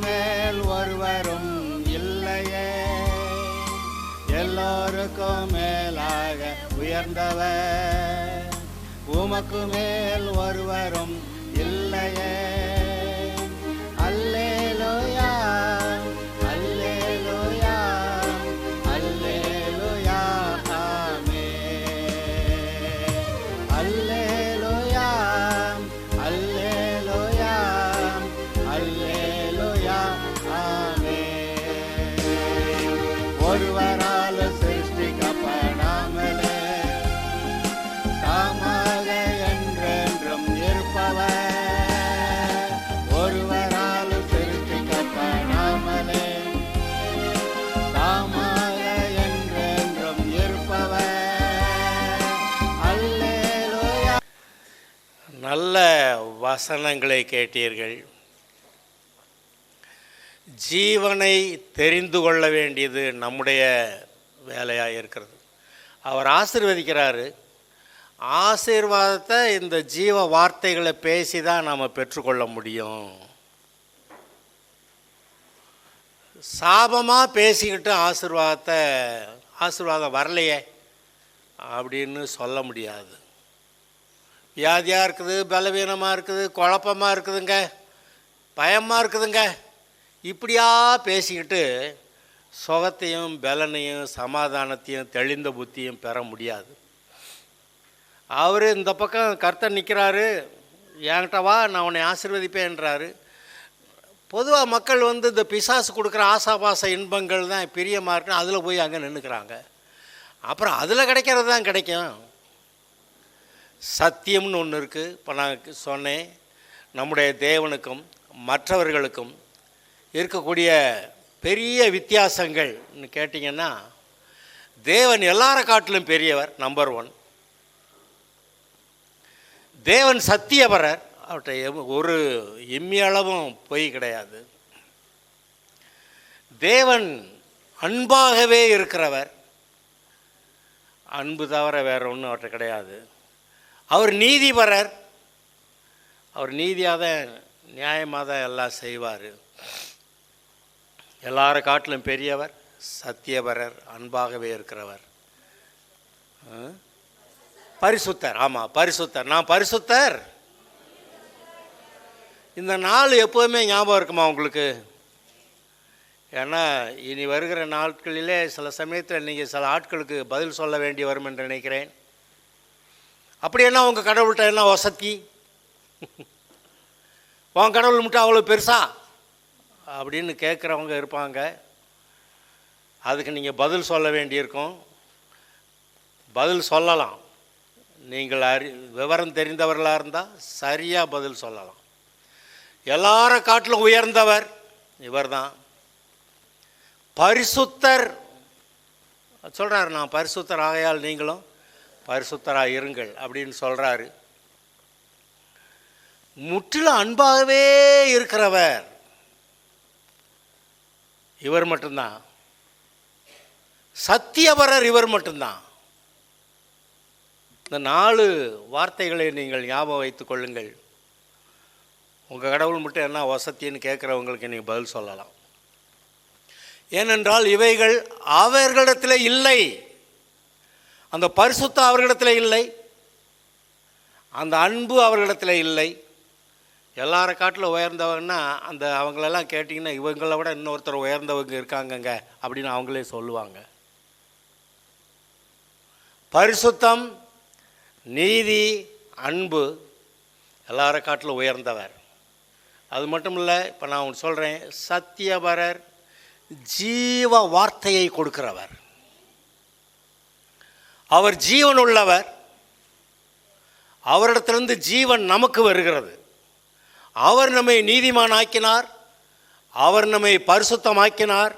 மேல் ஒருவரும் இல்லையே, எல்லோருக்கும் மேலாக உயர்ந்தவர். உமக்கு மேல் ஒருவரும் இல்லையே. அல்லேலூயா, அல்லேலூயா, அல்லேலூயா, ஆமென். அல்லேலூயா, அல்லேலூயா, அல்லேலூயா, ஆமென். ஒருவரால் சிருஷ்டிக்கப்படாமலே தாமாக என்றென்றும் இருப்பவர். ஒருவரால் சிருஷ்டிக்கப்படாமலே தாமாக என்றென்றும் இருப்பவர். அல்லேலூயா. நல்ல வசனங்களை கேட்டீர்கள். ஜீவனை தெரிந்து கொள்ள வேண்டியது நம்முடைய வேலையாக இருக்கிறது. அவர் ஆசீர்வதிக்கிறாரு. ஆசீர்வாதத்தை இந்த ஜீவ வார்த்தைகளை பேசி தான் நாம் பெற்றுக்கொள்ள முடியும். சாபமாக பேசிக்கிட்டு ஆசீர்வாதம் வரலையே அப்படின்னு சொல்ல முடியாது. வியாதியாக இருக்குது, பலவீனமாக இருக்குது, குழப்பமாக இருக்குதுங்க, பயமாக இருக்குதுங்க, இப்படியா பேசிக்கிட்டு சுகத்தையும் பலனையும் சமாதானத்தையும் தெளிந்த புத்தியும் பெற முடியாது. அவர் இந்த பக்கம் கர்த்தர் நிற்கிறாரு, என்கிட்ட வா நான் உன்னை ஆசீர்வதிப்பேன்றாரு. பொதுவாக மக்கள் இந்த பிசாசு கொடுக்குற ஆசாபாச இன்பங்கள் தான் பிரியமாக இருக்குன்னு அதில் போய் அங்கே நின்றுக்கிறாங்க. அப்புறம் அதில் கிடைக்கிறது தான் கிடைக்கும். சத்தியம்னு ஒன்று இருக்குது. இப்போ நான் சொன்னேன், நம்முடைய தேவனுக்கும் மற்றவர்களுக்கும் இருக்கக்கூடிய பெரிய வித்தியாசங்கள்னு கேட்டிங்கன்னா, தேவன் எல்லாரை காட்டிலும் பெரியவர், நம்பர் 1. தேவன் சத்தியபரர், அவர்கிட்ட ஒரு இம்மியளவும் பொய் கிடையாது. தேவன் அன்பாகவே இருக்கிறவர், அன்பு தவிர வேற ஒன்றும் அவர்கிட்ட கிடையாது. அவர் நீதிபரர், அவர் நீதியாக தான் நியாயமாக தான் எல்லாம் செய்வார். எல்லாரை காட்டிலும் பெரியவர், சத்தியபரர், அன்பாகவே இருக்கிறவர், பரிசுத்தர். ஆமாம், பரிசுத்தர். நான் பரிசுத்தர். இந்த நாள் எப்போதுமே ஞாபகம் இருக்குமா உங்களுக்கு? ஏன்னா இனி வருகிற நாட்களிலே சில சமயத்தில் நீங்கள் சில ஆட்களுக்கு பதில் சொல்ல வேண்டி வரும் என்று நினைக்கிறேன். அப்படி என்ன உங்கள் கடவுள்கிட்ட என்ன வசதி? உன் கடவுள் மட்டும் அவ்வளோ பெருசா அப்படின்னு கேட்குறவங்க இருப்பாங்க. அதுக்கு நீங்கள் பதில் சொல்ல வேண்டியிருக்கும். பதில் சொல்லலாம். நீங்கள் விவரம் தெரிந்தவர்களாக இருந்தால் சரியாக பதில் சொல்லலாம். எல்லார காட்டிலும் உயர்ந்தவர் இவர் தான். பரிசுத்தர் சொல்கிறார், நான் பரிசுத்தர் ஆகையால் நீங்களும் பரிசுத்தராக இருங்கள் அப்படின்னு சொல்கிறாரு. முற்றிலும் அன்பாகவே இருக்கிறவர் இவர் மட்டும்தான். சத்தியபரர் இவர் மட்டும்தான். இந்த 4 வார்த்தைகளை நீங்கள் ஞாபகம் வைத்துக் கொள்ளுங்கள். உங்கள் கடவுள் மட்டும் என்ன வசத்தின்னு கேட்குறவங்களுக்கு நீங்கள் பதில் சொல்லலாம். ஏனென்றால் இவைகள் அவர்களிடத்தில் இல்லை. அந்த பரிசுத்தம் அவர்களிடத்தில் இல்லை, அந்த அன்பு அவர்களிடத்தில் இல்லை. எல்லாரை காட்டில் உயர்ந்தவங்கன்னா அந்த அவங்களெல்லாம் கேட்டிங்கன்னா இவங்களை விட இன்னொருத்தர் உயர்ந்தவங்க இருக்காங்கங்க அப்படின்னு அவங்களே சொல்லுவாங்க. பரிசுத்தம், நீதி, அன்பு எல்லாரை காட்டிலும் உயர்ந்தவர். அது மட்டும் இல்லை, இப்போ நான் உங்களுக்கு சொல்கிறேன், சத்தியபரர், ஜீவ வார்த்தையை கொடுக்கிறவர். அவர் ஜீவன் உள்ளவர். அவரிடத்திலிருந்து ஜீவன் நமக்கு வருகிறது. அவர் நம்மை நீதிமான் ஆக்கினார், அவர் நம்மை பரிசுத்தமாக்கினார்,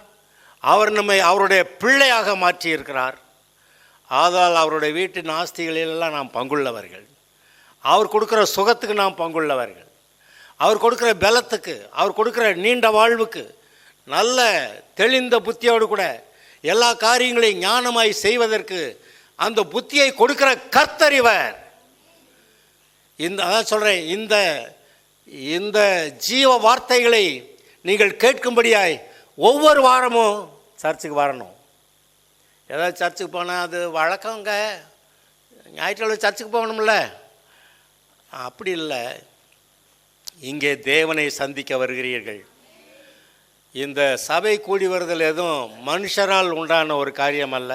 அவர் நம்மை அவருடைய பிள்ளையாக மாற்றியிருக்கிறார். ஆதலால் அவருடைய வீட்டின் ஆஸ்திகளிலெல்லாம் நாம் பங்குள்ளவர்கள். அவர் கொடுக்குற சுகத்துக்கு நாம் பங்குள்ளவர்கள். அவர் கொடுக்குற பலத்துக்கு, அவர் கொடுக்குற நீண்ட வாழ்வுக்கு, நல்ல தெளிந்த புத்தியோடு கூட எல்லா காரியங்களையும் ஞானமாய் செய்வதற்கு அந்த புத்தியை கொடுக்கிற கர்த்தர் இவர். அதான் சொல்கிறேன், இந்த ஜீவ வார்த்தைகளை நீங்கள் கேட்கும்படியாய் ஒவ்வொரு வாரமும் சர்ச்சுக்கு வரணும். ஏதாவது சர்ச்சுக்கு போனால் அது வழக்கங்க, ஞாயிற்றுக்கிழமை சர்ச்சுக்கு போகணும்ல. அப்படி இல்லை, இங்கே தேவனை சந்திக்க வருகிறீர்கள். இந்த சபை கூடி வருதல் எதுவும் மனுஷரால் உண்டான ஒரு காரியம் அல்ல.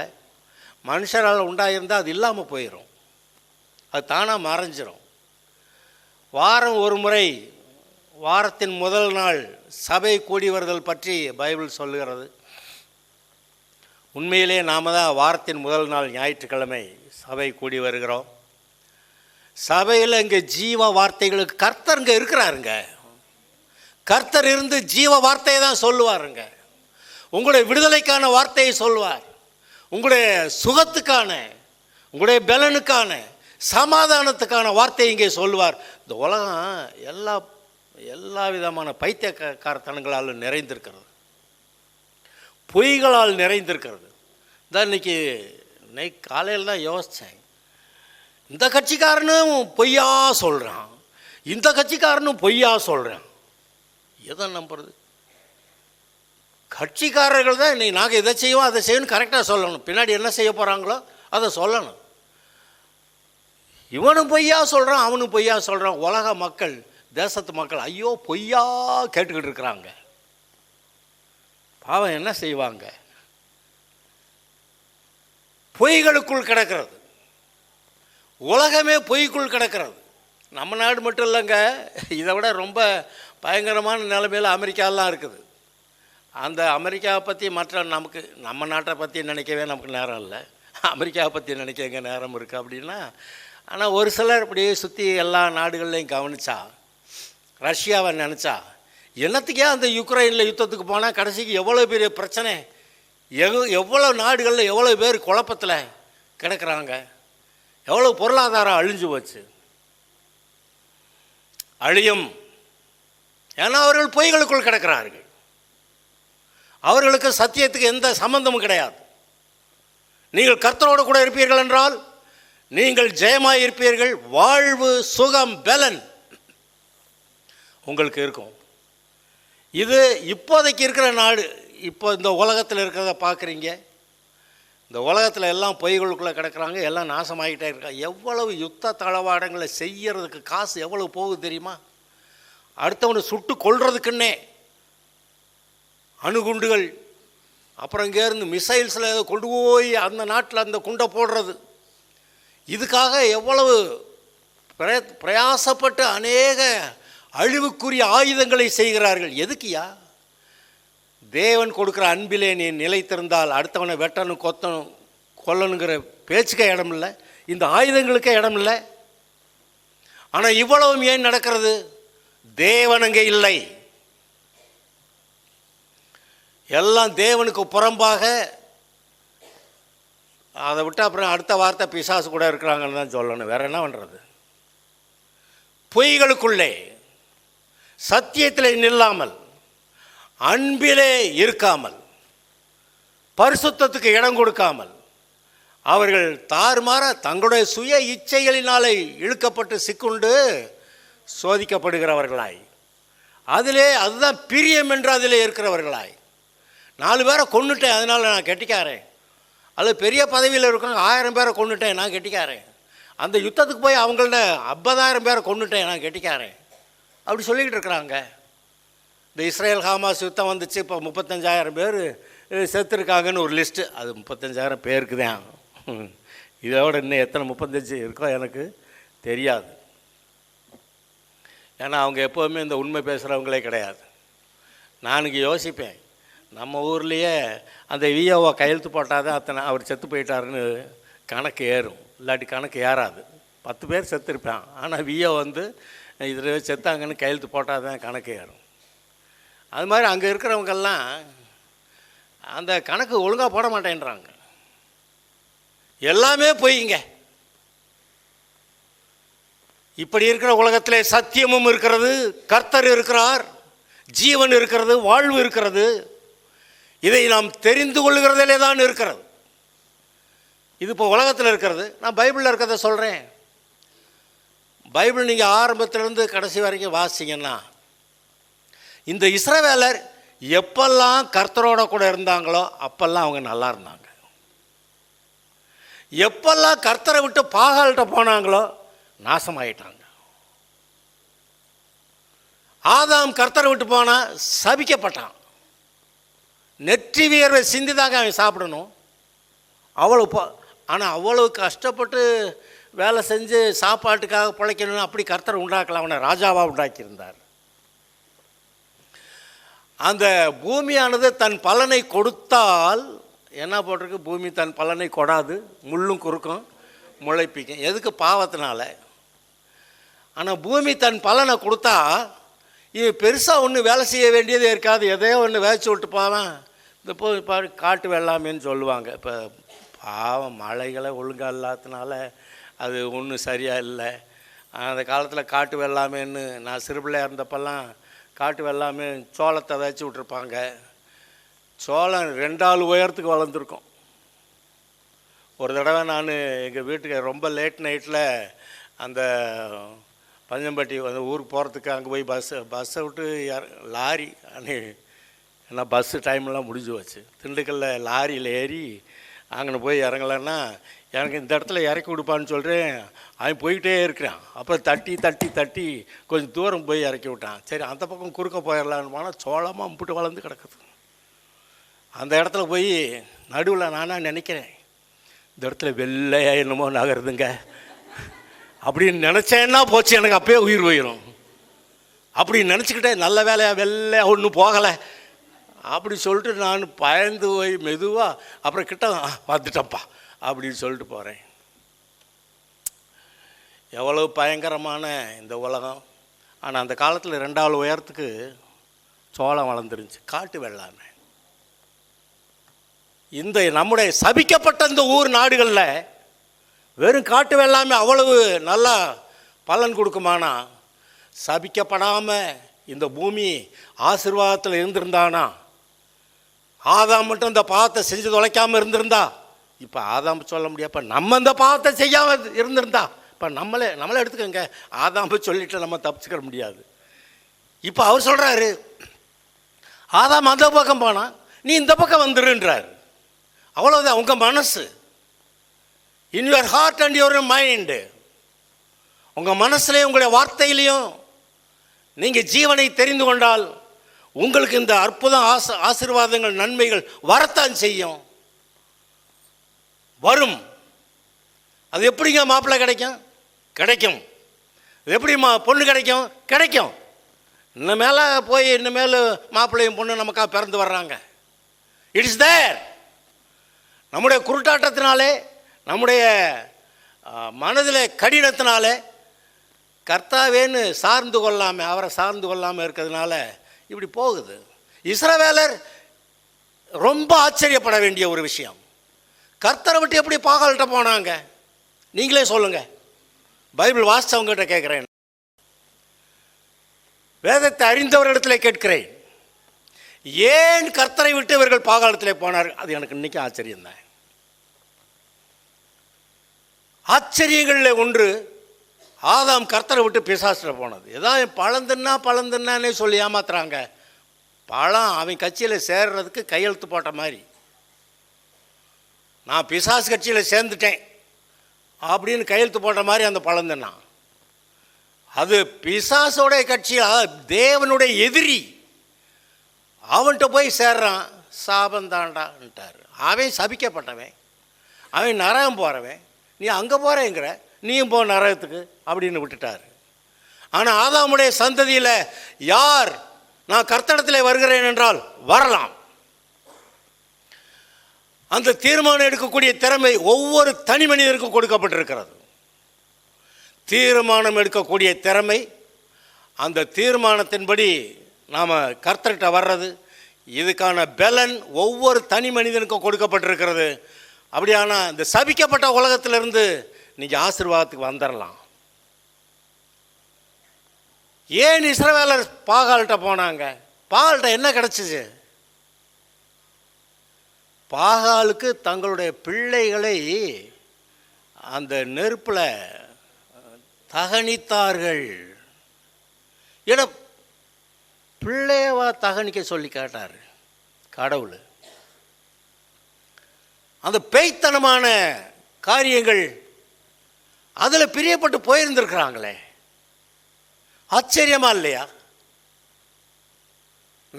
மனுஷரால் உண்டாயிருந்தால் அது இல்லாமல் போயிடும், அது தானாக மறைஞ்சிரும். வாரம் ஒரு முறை, வாரத்தின் முதல் நாள் சபை கூடி வருதல் பற்றி பைபிள் சொல்லுகிறது. உண்மையிலே நாம் தான் வாரத்தின் முதல் நாள் ஞாயிற்றுக்கிழமை சபை கூடி வருகிறோம். சபையில் இங்கே ஜீவ வார்த்தைகளுக்கு கர்த்தர் இங்கே இருக்கிறாருங்க. கர்த்தர் இருந்து ஜீவ வார்த்தையை தான் சொல்லுவாருங்க. உங்களுடைய விடுதலைக்கான வார்த்தையை சொல்வார், உங்களுடைய சுகத்துக்கான, உங்களுடைய பலனுக்கான, சமாதானத்துக்கான வார்த்தையை இங்கே சொல்லுவார். இந்த உலகம் எல்லா விதமான பைத்தியக்காரத்தனங்களால் நிறைந்திருக்கிறது, பொய்களால் நிறைந்திருக்கிறது. தான் இன்னைக்கு காலையில் தான் யோசித்தேன், இந்த கட்சிக்காரனும் பொய்யா சொல்கிறான், இந்த கட்சிக்காரனும் பொய்யா சொல்கிறான். எதை நம்புறது? கட்சிக்காரர்கள் தான் இன்னைக்கு நாங்கள் இதை செய்வோம் அதை செய்யணும் கரெக்டாக சொல்லணும், பின்னாடி என்ன செய்ய போகிறாங்களோ அதை சொல்லணும். இவனும் பொய்யா சொல்கிறான், அவனும் பொய்யா சொல்கிறான். உலக மக்கள், தேசத்து மக்கள் ஐயோ பொய்யா கேட்டுக்கிட்டு இருக்கிறாங்க. பாவம் என்ன செய்வாங்க? பொய்களுக்குள் கிடக்கிறது, உலகமே பொய்க்குள் கிடக்கிறது. நம்ம நாடு மட்டும் இல்லைங்க, இதை விட ரொம்ப பயங்கரமான நிலைமையில் அமெரிக்காலாம் இருக்குது. அந்த அமெரிக்காவை பற்றி நம்ம நாட்டை பற்றி நினைக்கவே நமக்கு நேரம் இல்லை, அமெரிக்காவை பற்றி நினைக்க எங்கே நேரம் இருக்குது அப்படின்னா. ஆனால் ஒரு சிலர் இப்படியே சுற்றி எல்லா நாடுகள்லையும் கவனித்தா, ரஷ்யாவை நினச்சா, என்னத்துக்கே அந்த யுக்ரைனில் யுத்தத்துக்கு போனால் கடைசிக்கு எவ்வளோ பெரிய பிரச்சனை, எவ்வளோ நாடுகளில் எவ்வளோ பேர் குழப்பத்தில் கிடக்கிறாங்க, எவ்வளோ பொருளாதாரம் அழிஞ்சு போச்சு. அழியும், ஏன்னா அவர்கள் பொய்களுக்குள் கிடக்கிறார்கள். அவர்களுக்கு சத்தியத்துக்கு எந்த சம்பந்தமும் கிடையாது. நீங்கள் கர்த்தரோடு கூட இருப்பீர்கள் என்றால் நீங்கள் ஜெயமாய் இருப்பீர்கள். வாழ்வு, சுகம், பலன் உங்களுக்கு இருக்கும். இது இப்போதைக்கு இருக்கிற நாடு. இப்போ இந்த உலகத்தில் இருக்கிறத பார்க்குறீங்க, இந்த உலகத்தில் எல்லாம் பொய்களுக்குள்ளே கிடக்கிறாங்க, எல்லாம் நாசமாகிட்டே இருக்காங்க. எவ்வளவு யுத்த தளவாடங்களை செய்யறதுக்கு காசு எவ்வளவு போகுது தெரியுமா? அடுத்தவனை சுட்டு கொள்றதுக்குன்னே அணுகுண்டுகள், அப்புறம் இங்கேருந்து மிசைல்ஸில் ஏதோ கொண்டு போய் அந்த நாட்டில் அந்த குண்டை போடுறது, இதுக்காக எவ்வளவு பிரயாசப்பட்டு அநேக அழிவுக்குரிய ஆயுதங்களை செய்கிறார்கள். எதுக்குயா? தேவன் கொடுக்குற அன்பிலே நீ நிலைத்திருந்தால் அடுத்தவனை வெட்டணும், கொத்தணும், கொல்லணுங்கிற பேச்சுக்கே இடம் இல்லை, இந்த ஆயுதங்களுக்கே இடம் இல்லை. ஆனால் இவ்வளவும் ஏன் நடக்கிறது? தேவன் அங்கே இல்லை. எல்லாம் தேவனுக்கு புறம்பாக. அதை விட்டு அப்புறம் அடுத்த வார்த்தை பிசாசு கூட இருக்கிறாங்கன்னு தான் சொல்லணும், வேற என்ன பண்ணுறது? பொய்களுக்குள்ளே, சத்தியத்தில் நில்லாமல், அன்பிலே இருக்காமல், பரிசுத்தத்துக்கு இடம் கொடுக்காமல், அவர்கள் தாறுமாற தங்களுடைய சுய இச்சைகளினாலே இழுக்கப்பட்டு சிக்குண்டு சோதிக்கப்படுகிறவர்களாய், அதிலே அதுதான் பிரியம் என்று அதிலே இருக்கிறவர்களாய், 4 பேரை கொன்னுட்டேன் அதனால் நான் கெட்டிக்காரேன், அது பெரிய பதவியில் இருக்காங்க, 1000 பேரை கொன்னுட்டேன் நான் கெட்டிக்காரேன், அந்த யுத்தத்துக்கு போய் அவங்கள்ட்ட 50,000 பேரை கொன்னுட்டேன் நான் கெட்டிக்காரேன், அப்படி சொல்லிக்கிட்டு இருக்கிறாங்க. இந்த இஸ்ரேல் ஹமாஸ் யுத்தம் வந்துச்சு, இப்போ 35,000 பேர் செத்துருக்காங்கன்னு ஒரு லிஸ்ட்டு. அது 35,000 பேருக்கு தான். இதோட இன்னும் எத்தனை 35 இருக்கோ எனக்கு தெரியாது. ஏன்னா அவங்க எப்போவுமே இந்த உண்மை பேசுகிறவங்களே கிடையாது. நான் இங்கே யோசிப்பேன், நம்ம ஊர்லேயே அந்த விஓவை கையெழுத்து போட்டால் தான் அத்தனை அவர் செத்து போயிட்டாருன்னு கணக்கு ஏறும், இல்லாட்டி கணக்கு ஏறாது. 10 பேர் செத்துருப்பேன், ஆனால் விஓ வந்து இதில் செத்தாங்கன்னு கையெழுத்து போட்டால் தான் கணக்கு ஏறும். அது மாதிரி அங்கே இருக்கிறவங்கெல்லாம் அந்த கணக்கு ஒழுங்காக போட மாட்டேன்றாங்க. எல்லாமே பொய்ங்க. இப்படி இருக்கிற உலகத்திலே சத்தியமும் இருக்கிறது, கர்த்தர் இருக்கிறார், ஜீவன் இருக்கிறது, வாழ்வு இருக்கிறது. இதை நாம் தெரிந்து கொள்ளுகிறதிலே தான் இருக்கிறது. இது இப்போ உலகத்தில் இருக்கிறது, நான் பைபிளில் இருக்கிறத சொல்கிறேன். பைபிள் நீங்கள் ஆரம்பத்திலேருந்து கடைசி வரைக்கும் வாசிங்கன்னா இந்த இஸ்ரவேலர் எப்பெல்லாம் கர்த்தரோட கூட இருந்தாங்களோ அப்பெல்லாம் அவங்க நல்லா இருந்தாங்க. எப்பெல்லாம் கர்த்தரை விட்டு பாகால்கிட்ட போனாங்களோ நாசமாயிட்டாங்க. ஆதாம் கர்த்தரை விட்டு போனால் சபிக்கப்பட்டான். நெற்றி வியர்வை சிந்தி தாங்க அவன் சாப்பிடணும். அவ்வளோ ஆனால் அவ்வளவு கஷ்டப்பட்டு வேலை செஞ்சு சாப்பாட்டுக்காக பிழைக்கணும்னு அப்படி கர்த்தரை உண்டாக்கலாம். அவனை ராஜாவாக உண்டாக்கியிருந்தார். அந்த பூமியானது தன் பலனை கொடுத்தால் என்ன போட்டிருக்கு? பூமி தன் பலனை கொடாது, முள்ளும் குறுக்கும் முளைப்பிக்கும். எதுக்கு? பாவத்தினால. ஆனால் பூமி தன் பலனை கொடுத்தா இவன் பெருசாக ஒன்றும் வேலை செய்ய வேண்டியதே இருக்காது. எதையோ ஒன்று வேச்சு விட்டு போவேன். இந்த போய் பாரு காட்டு வெள்ளாமைன்னு சொல்லுவாங்க. இப்போ பாவம் மழைகளை ஒழுங்காக இல்லாததுனால அது ஒன்றும் சரியாக இல்லை. அந்த காலத்தில் காட்டு வெள்ளாமைன்னு நான் சிறுபிள்ளையாக இருந்தப்பெல்லாம் காட்டு வெள்ளாமை சோளத்தை வேச்சு விட்ருப்பாங்க. சோளம் 2 ஆள் உயரத்துக்கு வளர்ந்துருக்கும். ஒரு தடவை நான் எங்கள் வீட்டுக்கு ரொம்ப லேட் நைட்டில் அந்த பஞ்சம்பட்டி அந்த ஊருக்கு போகிறதுக்கு அங்கே போய் பஸ்ஸை விட்டு லாரி ஏன்னா பஸ்ஸு டைம்லாம் முடிஞ்சு வச்சு திண்டுக்கல்லில் லாரியில் ஏறி அங்கே போய் இறங்கலைன்னா எனக்கு இந்த இடத்துல இறக்கி விடுப்பான்னு சொல்கிறேன். அவன் போய்கிட்டே இருக்கிறான். அப்புறம் தட்டி தட்டி தட்டி கொஞ்சம் தூரம் போய் இறக்கி விட்டான். சரி அந்த பக்கம் குறுக்க போயிடலான்னு போனால் சோளமாக முப்பிட்டு வளர்ந்து கிடக்குது. அந்த இடத்துல போய் நடுவில் நானாக நினைக்கிறேன், இந்த இடத்துல வெள்ளையாக என்னமோ நகருதுங்க அப்படின்னு நினச்சேன்னா போச்சு, எனக்கு அப்பயே உயிர் போயிடும். அப்படி நினச்சிக்கிட்டே நல்ல வேலையாக வெள்ளையாக ஒன்றும் போகலை அப்படி சொல்லிட்டு நான் பயந்து போய் மெதுவாக அப்புறம் கிட்ட வந்துட்டப்பா அப்படின்னு சொல்லிட்டு போகிறேன். எவ்வளவு பயங்கரமான இந்த உலகம். ஆனால் அந்த காலத்தில் 2 ஆள் உயரத்துக்கு சோளம் வளர்ந்துருந்துச்சு, காட்டு வெள்ளாமை. இந்த நம்முடைய சபிக்கப்பட்ட இந்த ஊர் நாடுகளில் வெறும் காட்டு வெள்ளாமை அவ்வளவு நல்லா பலன் கொடுக்குமானா, சபிக்கப்படாமல் இந்த பூமி ஆசீர்வாதத்தில் இருந்திருந்தானா, ஆதாம் மட்டும் இந்த பாவத்தை செஞ்சு தொலைக்காமல் இருந்திருந்தா, இப்போ ஆதாம் சொல்ல முடியாது, இப்போ நம்ம இந்த பாவத்தை செய்யாமல் இருந்திருந்தா, இப்போ நம்மளே எடுத்துக்கோங்க, ஆதாம் சொல்லிட்டு நம்ம தப்பிச்சுக்க முடியாது. இப்போ அவர் சொல்கிறாரு, ஆதாம் அந்த பக்கம் போனால் நீ இந்த பக்கம் வந்துருன்றார். அவ்வளோதான். உங்கள் மனசு, in your heart and your mind, உங்கள் மனசுலேயும் உங்களுடைய வார்த்தையிலையும் நீங்கள் ஜீவனை தெரிந்து கொண்டால் உங்களுக்கு இந்த அற்புதம் ஆசீர்வாதங்கள் நன்மைகள் வரத்தான் செய்யும், வரும். அது எப்படிங்க மாப்பிள்ளை கிடைக்கும்? கிடைக்கும். அது எப்படி பொண்ணு கிடைக்கும்? கிடைக்கும். இன்னும் மேலே போய் இன்னுமேல் மாப்பிள்ளையும் பொண்ணு நமக்காக பிறந்து வர்றாங்க. It is there. நம்முடைய குருட்டாட்டத்தினாலே, நம்முடைய மனதில் கடினத்தினாலே கர்த்தாவேன்னு சார்ந்து கொள்ளாமல், அவரை சார்ந்து கொள்ளாமல் இருக்கிறதுனால இப்படி போகுது. இஸ்ரவேலர் ரொம்ப ஆச்சரியப்பட வேண்டிய ஒரு விஷயம். கர்த்தரை விட்டு எப்படி பாகால்கிட்ட போனாங்க? நீங்களே சொல்லுங்க. பைபிள் வாசித்தவங்ககிட்ட கேட்குறேன், வேதத்தை அறிந்தவர்களிடத்தில் கேட்கிறேன், ஏன் கர்த்தரை விட்டு இவர்கள் பாகாலத்தில் போனார்? அது எனக்கு இன்னைக்கு ஆச்சரியம்தான். ஆச்சரியங்களில் ஒன்று, ஆதாம் கர்த்தரை விட்டு பிசாசில் போனது. ஏதாவது பழந்துன்னானே சொல்லி ஏமாத்துறாங்க. பழம் அவன் கட்சியில் சேர்றதுக்கு கையெழுத்து போட்ட மாதிரி, நான் பிசாசு கட்சியில் சேர்ந்துட்டேன் அப்படின்னு கையெழுத்து போட்ட மாதிரி அந்த பழந்துன்னா, அது பிசாசோடைய கட்சியில் தேவனுடைய எதிரி. அவன்கிட்ட போய் சேர்றான், சாபந்தாண்டான்ட்டார். அவன் சபிக்கப்பட்டவன், அவன் நரகம் போகிறவன். நீ அங்கே போகிறேங்கிற, நீயும் போ நரகத்துக்கு அப்படின்னு விட்டுட்டார். ஆனால் ஆதாமுடைய சந்ததியில் யார் நான் கர்த்தரிடத்தில் வருகிறேன் என்றால் வரலாம். அந்த தீர்மானம் எடுக்கக்கூடிய திறமை ஒவ்வொரு தனி மனிதருக்கும் கொடுக்கப்பட்டிருக்கிறது. தீர்மானம் எடுக்கக்கூடிய திறமை, அந்த தீர்மானத்தின்படி நாம் கர்த்தர்கிட்ட வர்றது, இதுக்கான பலன் ஒவ்வொரு தனி மனிதனுக்கும் கொடுக்கப்பட்டிருக்கிறது. அப்படியானா இந்த சபிக்கப்பட்ட உலகத்திலிருந்து நீங்கள் ஆசீர்வாதத்துக்கு வந்துடலாம். ஏன் இஸ்ரவேலர் பாகால்கிட்ட போனாங்க? பாகால்கிட்ட என்ன கிடச்சிச்சு? பாகாலுக்கு தங்களுடைய பிள்ளைகளை அந்த நெருப்பில் தகனித்தார்கள். ஏன்னா பிள்ளையவா தகனிக்க சொல்லி கேட்டார் கடவுள். அந்த பேய்த்தனமான காரியங்கள் அதில் பிரியப்பட்டு போயிருந்திருக்கிறாங்களே, ஆச்சரியமா இல்லையா?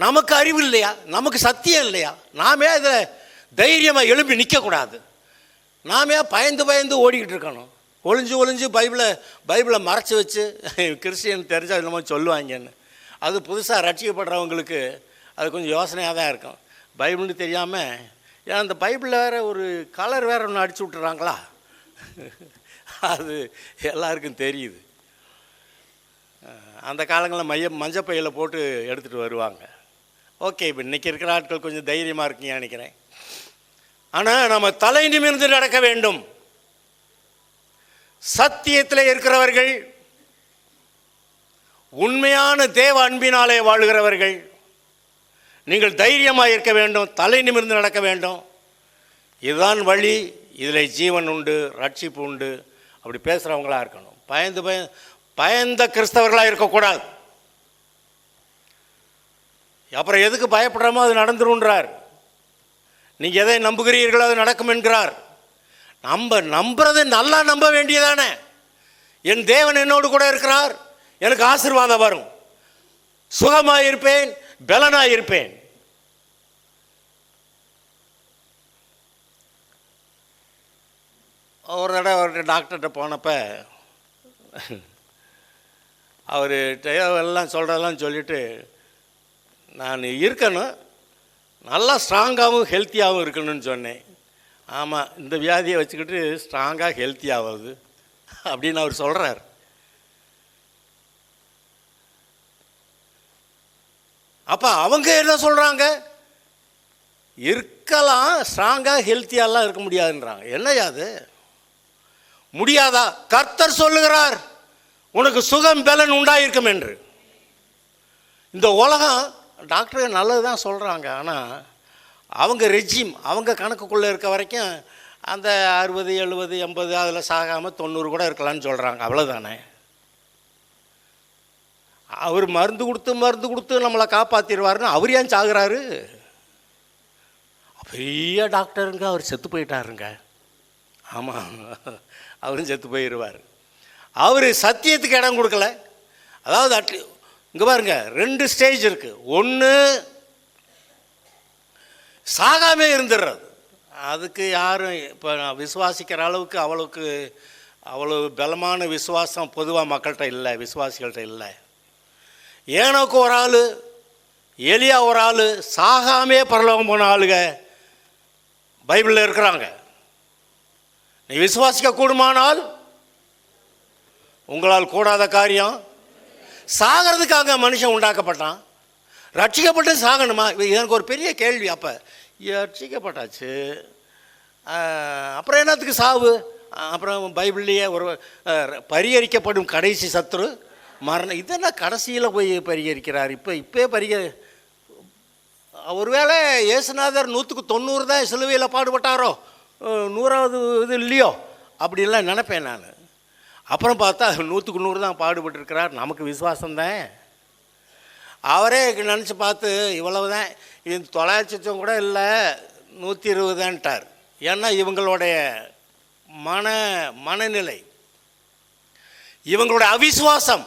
நமக்கு அறிவு இல்லையா? நமக்கு சத்தியம் இல்லையா? நாமே அதில் தைரியமாக எழுப்பி நிற்கக்கூடாது. நாமே பயந்து பயந்து ஓடிக்கிட்டு இருக்கணும். ஒளிஞ்சு பைபிளை மறைச்சி வச்சு கிறிஸ்டியன் தெரிஞ்சால் என்னமோ சொல்லுவாங்கன்னு. அது புதுசாக ரட்சிக்கப்படுறவங்களுக்கு அது கொஞ்சம் யோசனையாக தான் இருக்கும். பைபிள்னு தெரியாமல், ஏன்னா அந்த பைபிளில் வேறு ஒரு கலர் வேறு ஒன்று அடிச்சு விட்டுறாங்களா, அது எல்லாருக்கும் தெரியுது. அந்த காலங்களில் மஞ்சப்பையில் போட்டு எடுத்துகிட்டு வருவாங்க. ஓகே, இப்போ இன்றைக்கி இருக்கிற ஆட்கள் கொஞ்சம் தைரியமாக இருக்குங்க நினைக்கிறேன். ஆனால் நம்ம தலை நிமிர்ந்து நடக்க வேண்டும். சத்தியத்தில் இருக்கிறவர்கள், உண்மையான தேவ அன்பினாலே வாழுகிறவர்கள், நீங்கள் தைரியமாக இருக்க வேண்டும், தலை நிமிர்ந்து நடக்க வேண்டும். இதுதான் வழி, இதில் ஜீவன் உண்டு, ரட்சிப்பு உண்டு. அப்படி பேசுகிறவங்களாக இருக்கணும். பயந்த கிறிஸ்தவர்களாக இருக்கக்கூடாது. அப்புறம் எதுக்கு பயப்படுறோமோ அது நடந்துருன்றார். நீங்கள் எதை நம்புகிறீர்களோ அது நடக்கும் என்கிறார். நம்புறது நல்லா நம்ப வேண்டியதானே. என் தேவன் என்னோடு கூட இருக்கிறார், எனக்கு ஆசீர்வாதம் வரும், சுகமாக இருப்பேன், பலனாக இருப்பேன். ஒரு தடவை ஒரு டாக்டர்கிட்ட போனப்போ அவர் எல்லாம் சொல்கிறதெல்லாம் சொல்லிவிட்டு, நான் இருக்கணும், நல்லா ஸ்ட்ராங்காகவும் ஹெல்த்தியாகவும் இருக்கணும்னு சொன்னேன். ஆமாம், இந்த வியாதியை வச்சுக்கிட்டு ஸ்ட்ராங்காக ஹெல்த்தியாகுது அப்படின்னு அவர் சொல்கிறார். அப்போ அவங்க என்ன சொல்கிறாங்க? இருக்கலாம், ஸ்ட்ராங்காக ஹெல்த்தியாலாம் இருக்க முடியாதுன்றாங்க. என்னையா அது? முடியாதா? கர்த்தர் சொல்லுகிறார், உனக்கு சுகம் பலன் உண்டாயிருக்கும் என்று. இந்த உலகம் டாக்டர் நல்லது தான் சொல்கிறாங்க. ஆனால் அவங்க ரெஜிம், அவங்க கணக்குக்குள்ளே இருக்க வரைக்கும் அந்த 60, 70, 80 அதில் சாகாமல் 90 கூட இருக்கலான்னு சொல்கிறாங்க. அவ்வளோதானே. அவர் மருந்து கொடுத்து நம்மளை காப்பாற்றிடுவாருன்னு அவர் ஏன் சாகுறாரு? பெரிய டாக்டருங்க, அவர் செத்து போயிட்டாருங்க. ஆமாம், அவரும் செத்து போயிடுவார். அவர் சத்தியத்துக்கு இடம் கொடுக்கல. அதாவது இங்கே பாருங்க, 2 ஸ்டேஜ் இருக்குது. ஒன்று சாகாமே இருந்துடுறது. அதுக்கு யாரும் இப்போ விசுவாசிக்கிற அளவுக்கு அவ்வளோ பலமான விசுவாசம் பொதுவாக மக்கள்கிட்ட இல்லை, விசுவாசிகள்கிட்ட இல்லை. ஏனோக்கு ஒரு ஆள், எலியா ஒரு ஆள் சாகாமே பரலோகம் போன ஆளுங்க பைபிளில் இருக்கிறாங்க. நீ விசுவாசிக்க கூடுமானால் உங்களால் கூடாத காரியம். சாகிறதுக்காக மனுஷன் உண்டாக்கப்பட்டான், ரட்சிக்கப்பட்டு சாகணுமா? எனக்கு ஒரு பெரிய கேள்வி. அப்போ ரட்சிக்கப்பட்டாச்சு, அப்புறம் என்னத்துக்கு சாவு? அப்புறம் பைபிள்லேயே ஒரு பரிகரிக்கப்படும் கடைசி சத்துரு மரணம். இதெல்லாம் கடைசியில் போய் பரிகரிக்கிறார். இப்போ ஒருவேளை இயேசுநாதர் 100க்கு 90 தான் சிலுவையில் பாடுபட்டாரோ, 100வது இது இல்லையோ அப்படின்லாம் நினைப்பேன் நான். அப்புறம் பார்த்தா 100க்கு 100 தான் பாடுபட்டுருக்கிறார். நமக்கு விசுவாசம்தான். அவரே நினச்சி பார்த்து இவ்வளவு தான், இது 900 கூட இல்லை, 120 தான்ட்டார். ஏன்னா இவங்களுடைய மனநிலை, இவங்களுடைய அவிசுவாசம்,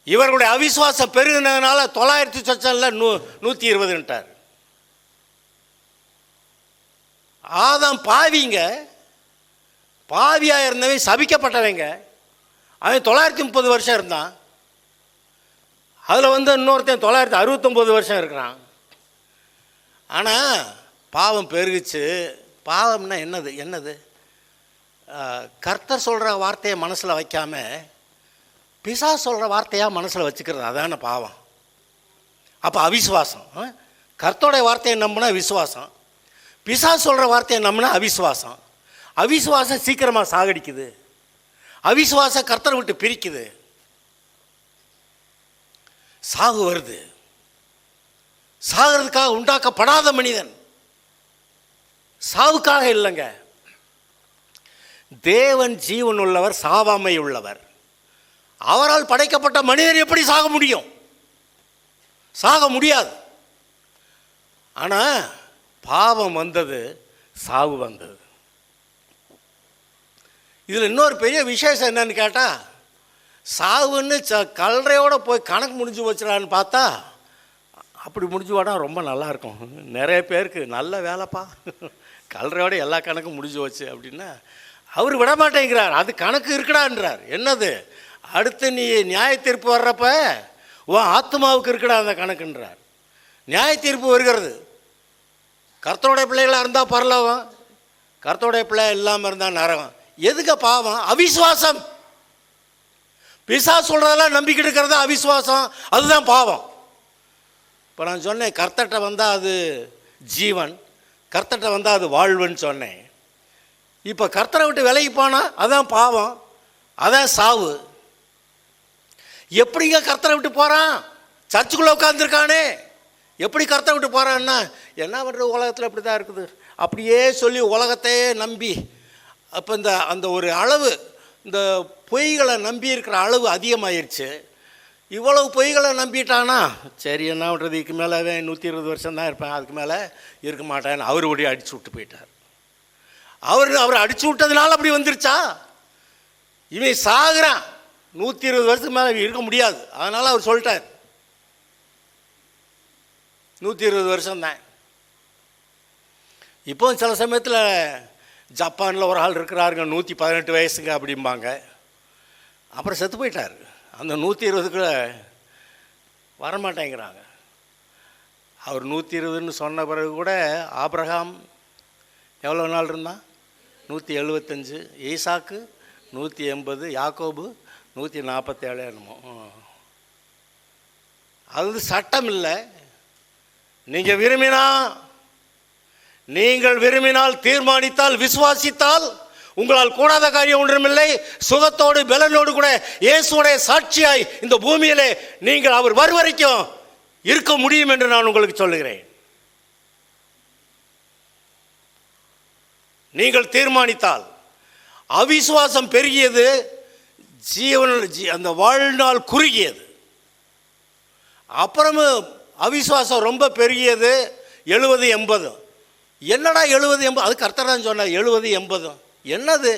இவர்களுடைய அவிசுவாசம் பெருகினதுனால 900 சொச்சல்ல 120ன்ட்டார். ஆதாம் பாவிங்க, பாவியாக இருந்தவன் சபிக்கப்பட்டவங்க. அவன் 930 வருஷம் இருந்தான். அதில் இன்னொருத்தன் 969 வருஷம் இருக்கிறான். ஆனால் பாவம் பெருகுச்சு. பாவம்னா என்னது? கர்த்தர் சொல்கிற வார்த்தையை மனசில் வைக்காமல் பிசாசு சொல்கிற வார்த்தையாக மனசில் வச்சுக்கிறது, அதான பாவம். அப்போ அவிசுவாசம். கர்த்தருடைய வார்த்தையை நம்பினா விசுவாசம், பிசாசு சொல்கிற வார்த்தையை நம்பினா அவிசுவாசம். அவிசுவாசம் சீக்கிரமாக சாகடிக்குது, அவிசுவாசம் கர்த்தரை விட்டு பிரிக்குது, சாகு வருது. சாகிறதுக்காக உண்டாக்கப்படாத மனிதன், சாவுக்காக இல்லைங்க. தேவன் ஜீவன் உள்ளவர், சாவாமை உள்ளவர். அவரால் படைக்கப்பட்ட மனிதன் எப்படி சாக முடியும்? சாக முடியாது. ஆனால் பாவம் வந்தது, சாவு வந்தது. இதில் இன்னொரு பெரிய விசேஷம் என்னன்னு கேட்டால், சாவுன்னு கல்லறையோடு போய் கணக்கு முடிஞ்சு வச்சுடான்னு பார்த்தா அப்படி முடிஞ்சு போனா ரொம்ப நல்லாயிருக்கும். நிறைய பேருக்கு நல்ல வேலைப்பா, கல்லறையோட எல்லா கணக்கும் முடிஞ்சு வச்சு அப்படின்னா அவர் விட மாட்டேங்கிறார். அது கணக்கு இருக்குடான்றார். என்னது? அடுத்து நீ நியாய தீர்ப்பு வர்றப்ப உன் ஆத்மாவுக்கு இருக்குடா அந்த கணக்குன்றார். நியாய தீர்ப்பு வருகிறது. கர்த்தருடைய பிள்ளைகளாக இருந்தால் பரலோகம், கர்த்தருடைய பிள்ளை இல்லாமல் இருந்தால் நரகம். எதுக்கு பாவம்? அவிசுவாசம். பிசாசு சொல்கிறதெல்லாம் நம்பிக்கிட்டு இருக்கிறது அவிசுவாசம், அதுதான் பாவம். இப்போ நான் சொன்னேன் கர்த்தர்கிட்ட வந்தால் அது ஜீவன், கர்த்தர்கிட்ட வந்தால் அது வாழ்வுன்னு சொன்னேன். இப்போ கர்த்தரை விட்டு விலகி போனால் அதான் பாவம், அதான் சாவு. எப்படிங்க கர்த்தரை விட்டு போகிறான்? சர்ச்சுக்குள்ளே உட்காந்துருக்கானே, எப்படி கர்த்தரை விட்டு போகிறான்னா, என்ன பண்ணுறது, உலகத்தில் இப்படி தான் இருக்குது அப்படியே சொல்லி உலகத்தையே நம்பி, அப்போ அந்த ஒரு அளவு, இந்த பொய்களை நம்பி இருக்கிற அளவு அதிகமாகிருச்சு. இவ்வளவு பொய்களை நம்பிட்டானா சரி என்ன பண்ணுறது, இதுக்கு மேலே 120 வருஷம் தான் இருப்பேன், அதுக்கு மேலே இருக்க மாட்டேன்னு அவர் ஓடி அடிச்சு விட்டு போயிட்டார். அவர் அடிச்சு விட்டதுனால அப்படி வந்துருச்சா? இவன் சாகுறான், 120 வருஷத்துக்கு மேலே இருக்க முடியாது, அதனால் அவர் சொல்லிட்டார் 120 வருஷம்தான். இப்போ சில சமயத்தில் ஜப்பானில் ஒரு ஆள் இருக்கிறாருங்க, 118 வயசுங்க அப்படிம்பாங்க. அப்புறம் செத்து போயிட்டார். அந்த 120க்குள்ள வரமாட்டேங்கிறாங்க. அவர் 120ன்னு சொன்ன பிறகு கூட ஆபிரகாம் எவ்வளோ நாள் இருந்தான்? 175. ஈசாக்கு 180, யாக்கோபு 147 என்னமோ. அது சட்டம் இல்லை. நீங்கள் விரும்பினால் தீர்மானித்தால் விசுவாசித்தால் உங்களால் கூடாத காரியம் ஒன்றுமில்லை. சுகத்தோடு பலனோடு கூட இயேசுடைய சாட்சியாய் இந்த பூமியிலே நீங்கள் அவர் வரும் வரைக்கும் இருக்க முடியும் என்று நான் உங்களுக்கு சொல்லுகிறேன். நீங்கள் தீர்மானித்தால். அவிசுவாசம் பெருகியது, அந்த வாழ்நாள் குறுகியது. அப்புறமும் அவிசுவாசம் ரொம்ப பெருகியது, 70-80. என்னடா 70-80? அது கர்த்தர் தான் சொன்னார் 70-80. என்னது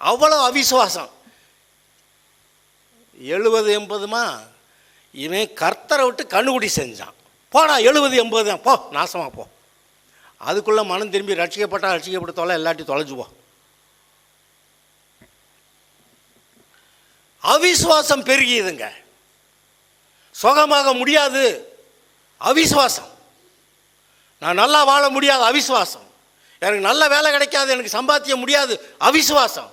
அவ்வளோ அவிசுவாசம்? 70-80மா? இவன் கர்த்தரை விட்டு கண்ணுக்குடி செஞ்சான். போடா 70-80 தான், போ நாசமாக போ. அதுக்குள்ளே மனம் திரும்பி ரட்சிக்கப்பட்டால் ரட்சிக்கப்பட்ட தொலை, எல்லாத்தையும் தொலைஞ்சுவோம். அவிசுவாசம் பெருகியதுங்க. சுகமாக முடியாது, அவிசுவாசம். நான் நல்லா வாழ முடியாது, அவிசுவாசம். எனக்கு நல்ல வேலை கிடைக்காது, எனக்கு சம்பாதிக்க முடியாது, அவிசுவாசம்.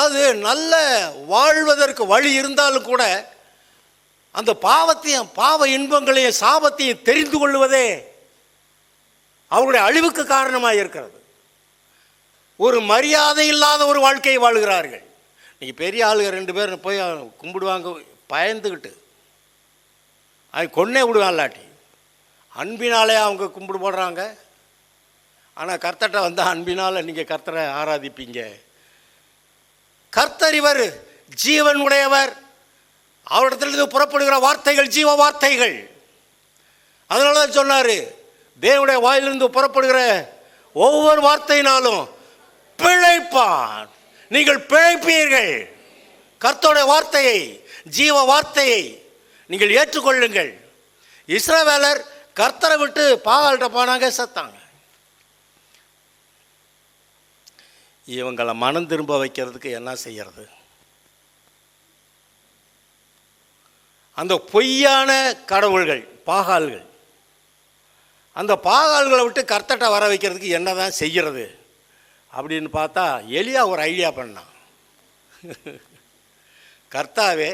அது நல்ல வாழ்வதற்கு வழி இருந்தாலும் கூட அந்த பாவத்தையும் பாவ இன்பங்களையும் சாபத்தையும் தெரிந்து கொள்வதே அவருடைய அழிவுக்கு காரணமாக இருக்கிறது. ஒரு மரியாதை இல்லாத ஒரு வாழ்க்கையை வாழ்கிறார்கள். நீங்கள் பெரிய ஆளுங்க 2 பேர் போய் கும்பிடுவாங்க பயந்துக்கிட்டு, அது கொன்னே விடுவான். இல்லாட்டி அன்பினாலே அவங்க கும்பிடு போடுறாங்க. ஆனால் கர்த்தர்கிட்ட வந்தால் அன்பினால் நீங்கள் கர்த்தரை ஆராதிப்பீங்க. கர்த்தர் இவர் ஜீவன் உடையவர், அவரிடத்திலிருந்து புறப்படுகிற வார்த்தைகள் ஜீவ வார்த்தைகள். அதனால தான் சொன்னார், தேவனுடைய வாயிலிருந்து புறப்படுகிற ஒவ்வொரு வார்த்தையினாலும் பிழைப்பான். நீங்கள் பிழைப்பீர்கள். கர்த்தருடைய வார்த்தையை, ஜீவ வார்த்தையை நீங்கள் ஏற்றுக்கொள்ளுங்கள். இஸ்ரவேலர் கர்த்தரை விட்டு பாகால்கிட்ட போனாங்க, செத்தாங்க. இவங்களை மனம் திரும்ப வைக்கிறதுக்கு என்ன செய்யறது? அந்த பொய்யான கடவுள்கள், பாகால்கள், அந்த பாகால்களை விட்டு கர்த்தர்கிட்ட வர வைக்கிறதுக்கு என்ன தான் செய்கிறது அப்படின்னு பார்த்தா, எலியா ஒரு ஐடியா பண்ணான். கர்த்தாவே,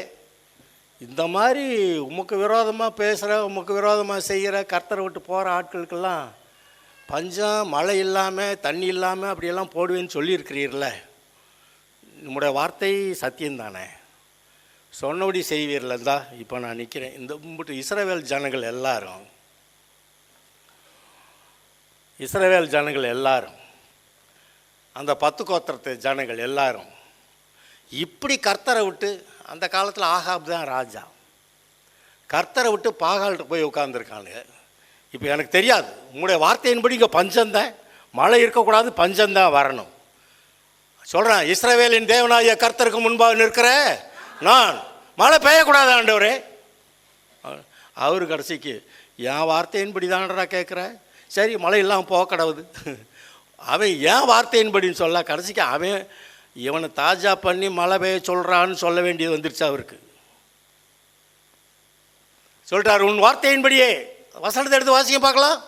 இந்த மாதிரி உமக்கு விரோதமாக பேசுகிற, உமக்கு விரோதமாக செய்கிற, கர்த்தரை விட்டு போகிற ஆட்களுக்கெல்லாம் பஞ்சம், மழை இல்லாமல், தண்ணி இல்லாமல் அப்படியெல்லாம் போடுவேன்னு சொல்லியிருக்கிறீர்கள, நம்முடைய வார்த்தை சத்தியம்தானே, சொன்னபடி செய்வீர்கள் தான். இப்போ நான் நிற்கிறேன். இந்த இஸ்ரவேல் ஜனங்கள் எல்லாரும், அந்த 10 கோத்திரத்து ஜனங்கள் எல்லாரும் இப்படி கர்த்தரை விட்டு, அந்த காலத்தில் ஆகாப் தான் ராஜா, கர்த்தரை விட்டு பாகால்கிட்ட போய் உட்காந்துருக்காங்க. இப்போ எனக்கு தெரியாது, உங்களுடைய வார்த்தையின்படி இங்கே பஞ்சம்தான், மழை இருக்கக்கூடாது, பஞ்சம்தான் வரணும் சொல்கிறேன். இஸ்ரவேலின் தேவனாகிய கர்த்தருக்கு முன்பாக நிற்கிற நான், மழை பெய்யக்கூடாது ஆண்டவரே. அவர் கடைசிக்கு என் வார்த்தையின்படி தானடா கேட்குற, சரி மழை இல்லாமல் போக கடவுது. அவன் ஏன் வார்த்தையின்படின்னு சொல்ல, கடைசிக்கு அவன் இவனை தாஜா பண்ணி மழை பெய்ய சொல்கிறான்னு சொல்ல வேண்டியது வந்துருச்சு அவருக்கு. சொல்லிட்டார், உன் வார்த்தையின்படியே. வசனத்தை எடுத்து வாசிக்க பார்க்கலாம்.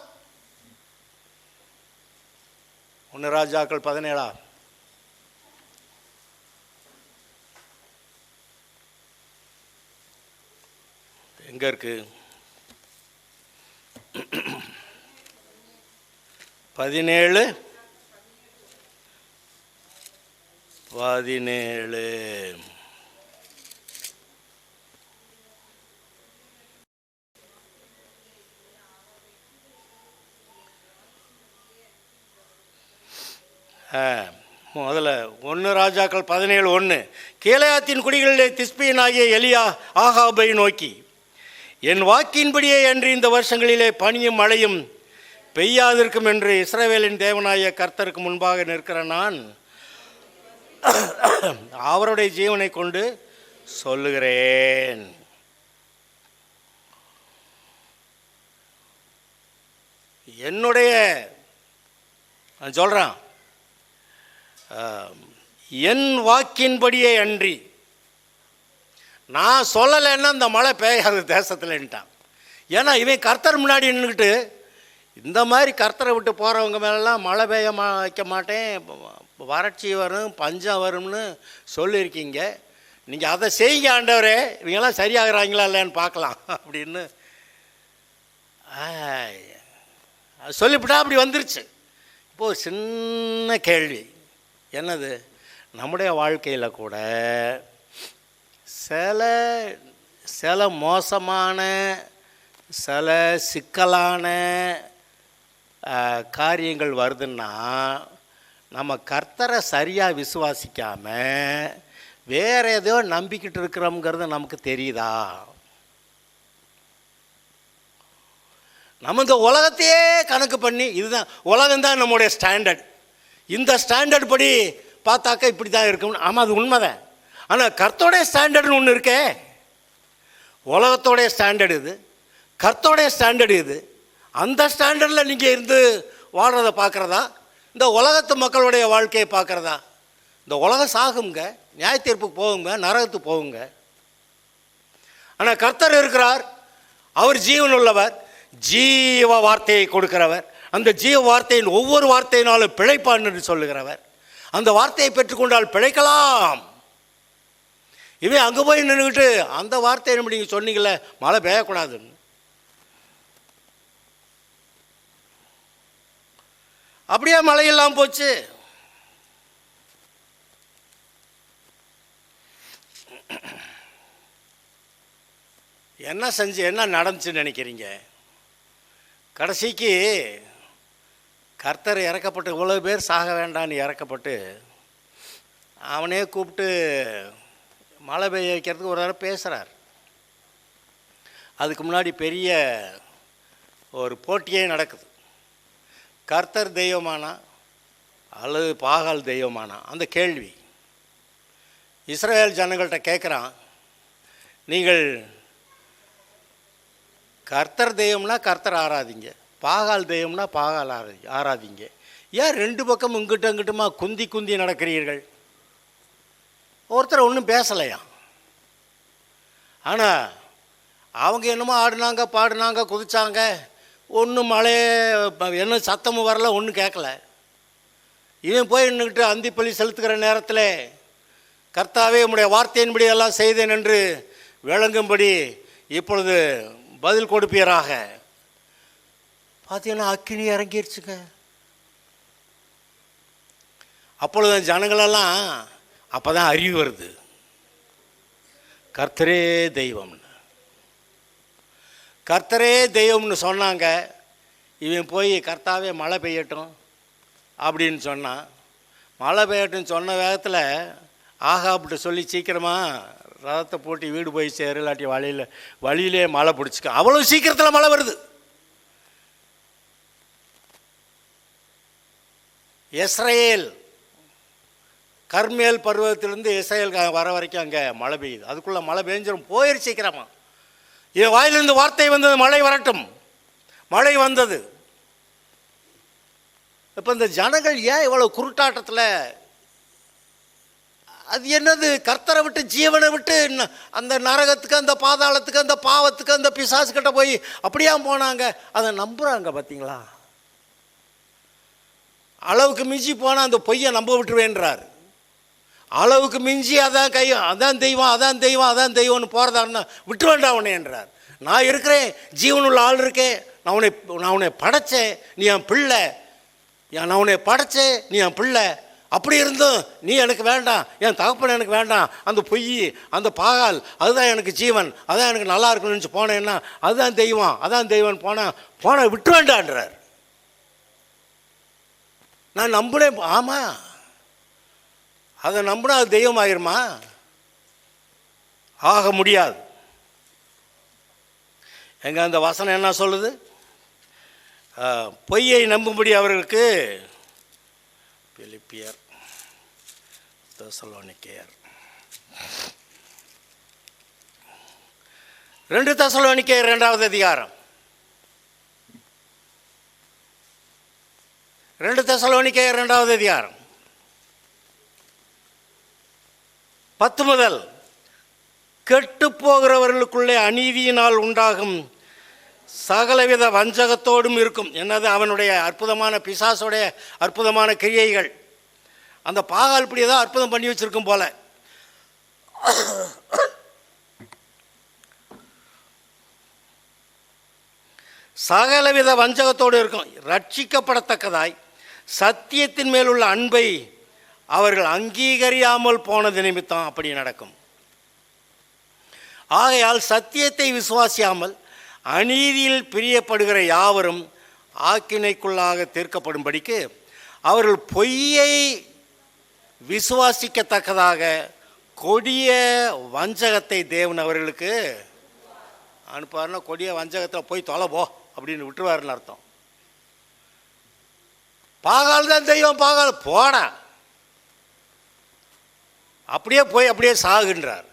1 ராஜாக்கள் 17 எங்கே இருக்கு? 17 முதல்ல 1 ராஜாக்கள் 17:1. கீலேயாத்தின் குடிகளிலே திஸ்பியனாகிய எலியா ஆகாபை நோக்கி, என் வாக்கின்படியே என்று இந்த வருஷங்களிலே பனியும் மழையும் பெய்யாதிருக்கும் என்று இஸ்ரவேலின் தேவனாகிய கர்த்தருக்கு முன்பாக நிற்கிற நான் அவருடைய ஜீவனை கொண்டு சொல்லுகிறேன். என்னுடைய சொல்கிறான், என் வாக்கின்படியே அன்றி நான் சொல்லலைன்னா இந்த மழை பெய்யாது தேசத்துலன்ட்டான். ஏன்னா இவன் கர்த்தர் முன்னாடி நின்றுக்கிட்டு, இந்த மாதிரி கர்த்தரை விட்டு போகிறவங்க மேலெலாம் மழை பெய்ய வைக்க மாட்டேன், வறட்சி வரும், பஞ்சம் வரும்னு சொல்லியிருக்கீங்க, நீங்கள் அதை செய்யுங்க ஆண்டவரே, இவங்கெல்லாம் சரியாகிறாங்களா இல்லைன்னு பார்க்கலாம் அப்படின்னு சொல்லிவிட்டா அப்படி வந்துருச்சு. இப்போது சின்ன கேள்வி என்னது, நம்முடைய வாழ்க்கையில் கூட சில மோசமான சில சிக்கலான காரியங்கள் வருதுன்னா நம்ம கர்த்தரை சரியாக விசுவாசிக்காமல் வேறு ஏதோ நம்பிக்கிட்டு இருக்கிறோங்கிறது நமக்கு தெரியுதா? நம்ம இந்த உலகத்தையே கணக்கு பண்ணி, இதுதான் உலகம்தான் நம்முடைய ஸ்டாண்டர்ட், இந்த ஸ்டாண்டர்ட் படி பார்த்தாக்கா இப்படி தான் இருக்கும். ஆமாம், அது உண்மைதான். ஆனால் கர்த்தருடைய ஸ்டாண்டர்டுன்னு ஒன்று இருக்கே, உலகத்தோடைய ஸ்டாண்டர்டு இது, கர்த்தருடைய ஸ்டாண்டர்டு இது. அந்த ஸ்டாண்டர்டில் நீங்கள் இருந்து வாழ்கிறத பார்க்குறதா, இந்த உலகத்து மக்களுடைய வாழ்க்கையை பார்க்குறதா? இந்த உலகம் சாகுங்க, நியாய தீர்ப்புக்கு போகுங்க, நரகத்துக்கு போகுங்க. ஆனால் கர்த்தர் இருக்கிறார், அவர் ஜீவன் உள்ளவர், ஜீவ வார்த்தையை கொடுக்கிறவர், அந்த ஜீவ வார்த்தையின் ஒவ்வொரு வார்த்தையினாலும் பிழைப்பான் என்று சொல்லுகிறவர். அந்த வார்த்தையை பெற்றுக்கொண்டால் பிழைக்கலாம். இவன் அங்கே போய் நின்றுக்கிட்டு அந்த வார்த்தையை நம்ம நீங்கள் சொன்னீங்களே மழை பெய்யக்கூடாதுன்னு, அப்படியே மழையெல்லாம் போச்சு. என்ன நடந்துச்சுன்னு நினைக்கிறீங்க? கடைசிக்கு கர்த்தர் இறக்கப்பட்டு, இவ்வளோ பேர் சாக வேண்டான்னு இறக்கப்பட்டு, அவனே கூப்பிட்டு மழை பெய்ய வைக்கிறதுக்கு ஒரு தடவை பேசுகிறார். அதுக்கு முன்னாடி பெரிய ஒரு போட்டியே நடக்குது. கர்த்தர் தெய்வமானா அல்லது பாகால் தெய்வமானா? அந்த கேள்வி இஸ்ரவேல் ஜனங்கள்கிட்ட கேட்குறான். நீங்கள் கர்த்தர் தெய்வம்னா கர்த்தர் ஆராதிங்க, பாகால் தெய்வம்னா பாகால் ஆராதிங்க. ஏன் ரெண்டு பக்கம் இங்கிட்ட இங்கிட்டுமா குந்தி குந்தி நடக்கிறீர்கள்? ஒருத்தர் ஒன்றும் பேசலையா. ஆனால் அவங்க என்னமோ ஆடினாங்க, பாடினாங்க, குதிச்சாங்க, ஒன்றும் மழை என்ன சத்தமும் வரல, ஒன்றும் கேட்கல. இவன் போய் நின்றுக்கிட்டு அந்திப்பள்ளி செலுத்துக்கிற நேரத்தில் கர்த்தாவே உம்முடைய வார்த்தையின்படி எல்லாம் செய்தேன் என்று விளங்கும்படி இப்பொழுது பதில் கொடுப்பீராக. பார்த்தீங்கன்னா அக்கினி இறங்கிருச்சுங்க. அப்பொழுது ஜனங்களெல்லாம் அப்போ தான் அறிவு வருது, கர்த்தரே தெய்வம்னு. கர்த்தரே தெய்வம்னு சொன்னாங்க. இவன் போய் கர்த்தாவே மழை பெய்யட்டும் அப்படின்னு சொன்னான். மழை பெய்யட்டும் சொன்ன வேகத்தில் ஆகாப்ட்டு சொல்லி சீக்கிரமாக ரதத்தை போட்டு வீடு போய் சேரு, இல்லாட்டி வழியிலே மழை பிடிச்சிக்க. அவ்வளோ சீக்கிரத்தில் மழை வருது. இஸ்ரேல் கர்மேல் பருவத்திலேருந்து இஸ்ரேல் வர வரைக்கும் அங்கே மழை பெய்யுது. அதுக்குள்ளே மழை பெஞ்சிடும், போயிடுச்சு சீக்கிரமாக. என் வாயிலிருந்து வார்த்தை வந்தது, மழை வரட்டும். மழை வந்தது. இப்போ இந்த ஜனங்கள் ஏன் இவ்வளோ குருட்டாட்டத்தில்? அது என்னது? கர்த்தரை விட்டு ஜீவனை விட்டு அந்த நரகத்துக்கு, அந்த பாதாளத்துக்கு, அந்த பாவத்துக்கு, அந்த பிசாசுக்கிட்ட போய் அப்படியா போனாங்க. அதை நம்புகிறாங்க. பார்த்தீங்களா? அளவுக்கு மிஞ்சி போனால் அந்த பொய்யை நம்ப விட்டுருவேன்றார். அளவுக்கு மிஞ்சி அதான் அதான் தெய்வம், அதான் தெய்வம், அதான் தெய்வம்னு போகிறதான்னா விட்டு வேண்டாம் உன்னை என்றார். நான் இருக்கிறேன், ஜீவனுள்ள ஆள் இருக்கேன், நான் உன்னை படைச்சேன், நீ என் பிள்ளை, நான் உன்னை படைச்சேன், நீ என் பிள்ளை. அப்படி இருந்தும் நீ எனக்கு வேண்டாம், என் தகப்பன் எனக்கு வேண்டாம், அந்த பொய், அந்த பாகால், அதுதான் எனக்கு ஜீவன், அதான் எனக்கு நல்லா இருக்குன்னு நினச்சி போனேன்னா அதுதான் தெய்வம், அதான் தெய்வம் போன விட்டு வேண்டான்றார். நான் நம்பினேன். ஆமாம், அதை நம்பினா அது தெய்வம் ஆகிருமா? ஆக முடியாது. எங்க அந்த வசனம் என்ன சொல்லுது? பொய்யை நம்பும்படி அவர்களுக்கு பிலிப்பியர், தெசலோனிக்கேயர், 2 தெசலோனிக்கேயர் 2வது அதிகாரம், 2 தெசலோனிக்கேயர் 2வது அதிகாரம் 10 முதல், கெட்டு போகிறவர்களுக்குள்ளே அநீதியினால் உண்டாகும் சகலவித வஞ்சகத்தோடும் இருக்கும். என்னது? அவனுடைய அற்புதமான பிசாசுடைய அற்புதமான கிரியைகள். அந்த பாகால் இப்படி ஏதோ அற்புதம் பண்ணி வச்சிருக்கும் போல. சகலவித வஞ்சகத்தோடு இருக்கும். ரட்சிக்கப்படத்தக்கதாய் சத்தியத்தின் மேலுள்ள அன்பை அவர்கள் அங்கீகரியாமல் போனது நிமித்தம் அப்படி நடக்கும். ஆகையால் சத்தியத்தை விசுவாசியாமல் அநீதியில் பிரியப்படுகிற யாவரும் ஆக்கினைக்குள்ளாக தீர்க்கப்படும்படிக்கு அவர்கள் பொய்யை விசுவாசிக்கத்தக்கதாக கொடிய வஞ்சகத்தை தேவன் அவர்களுக்கு அனுப்புவார்னா, கொடிய வஞ்சகத்தில் போய் தொலைபோ அப்படின்னு விட்டுருவாருன்னு அர்த்தம். பாகால் தான் தெய்வம், பாகால் போடா, அப்படியே போய் அப்படியே சாகுன்றார்.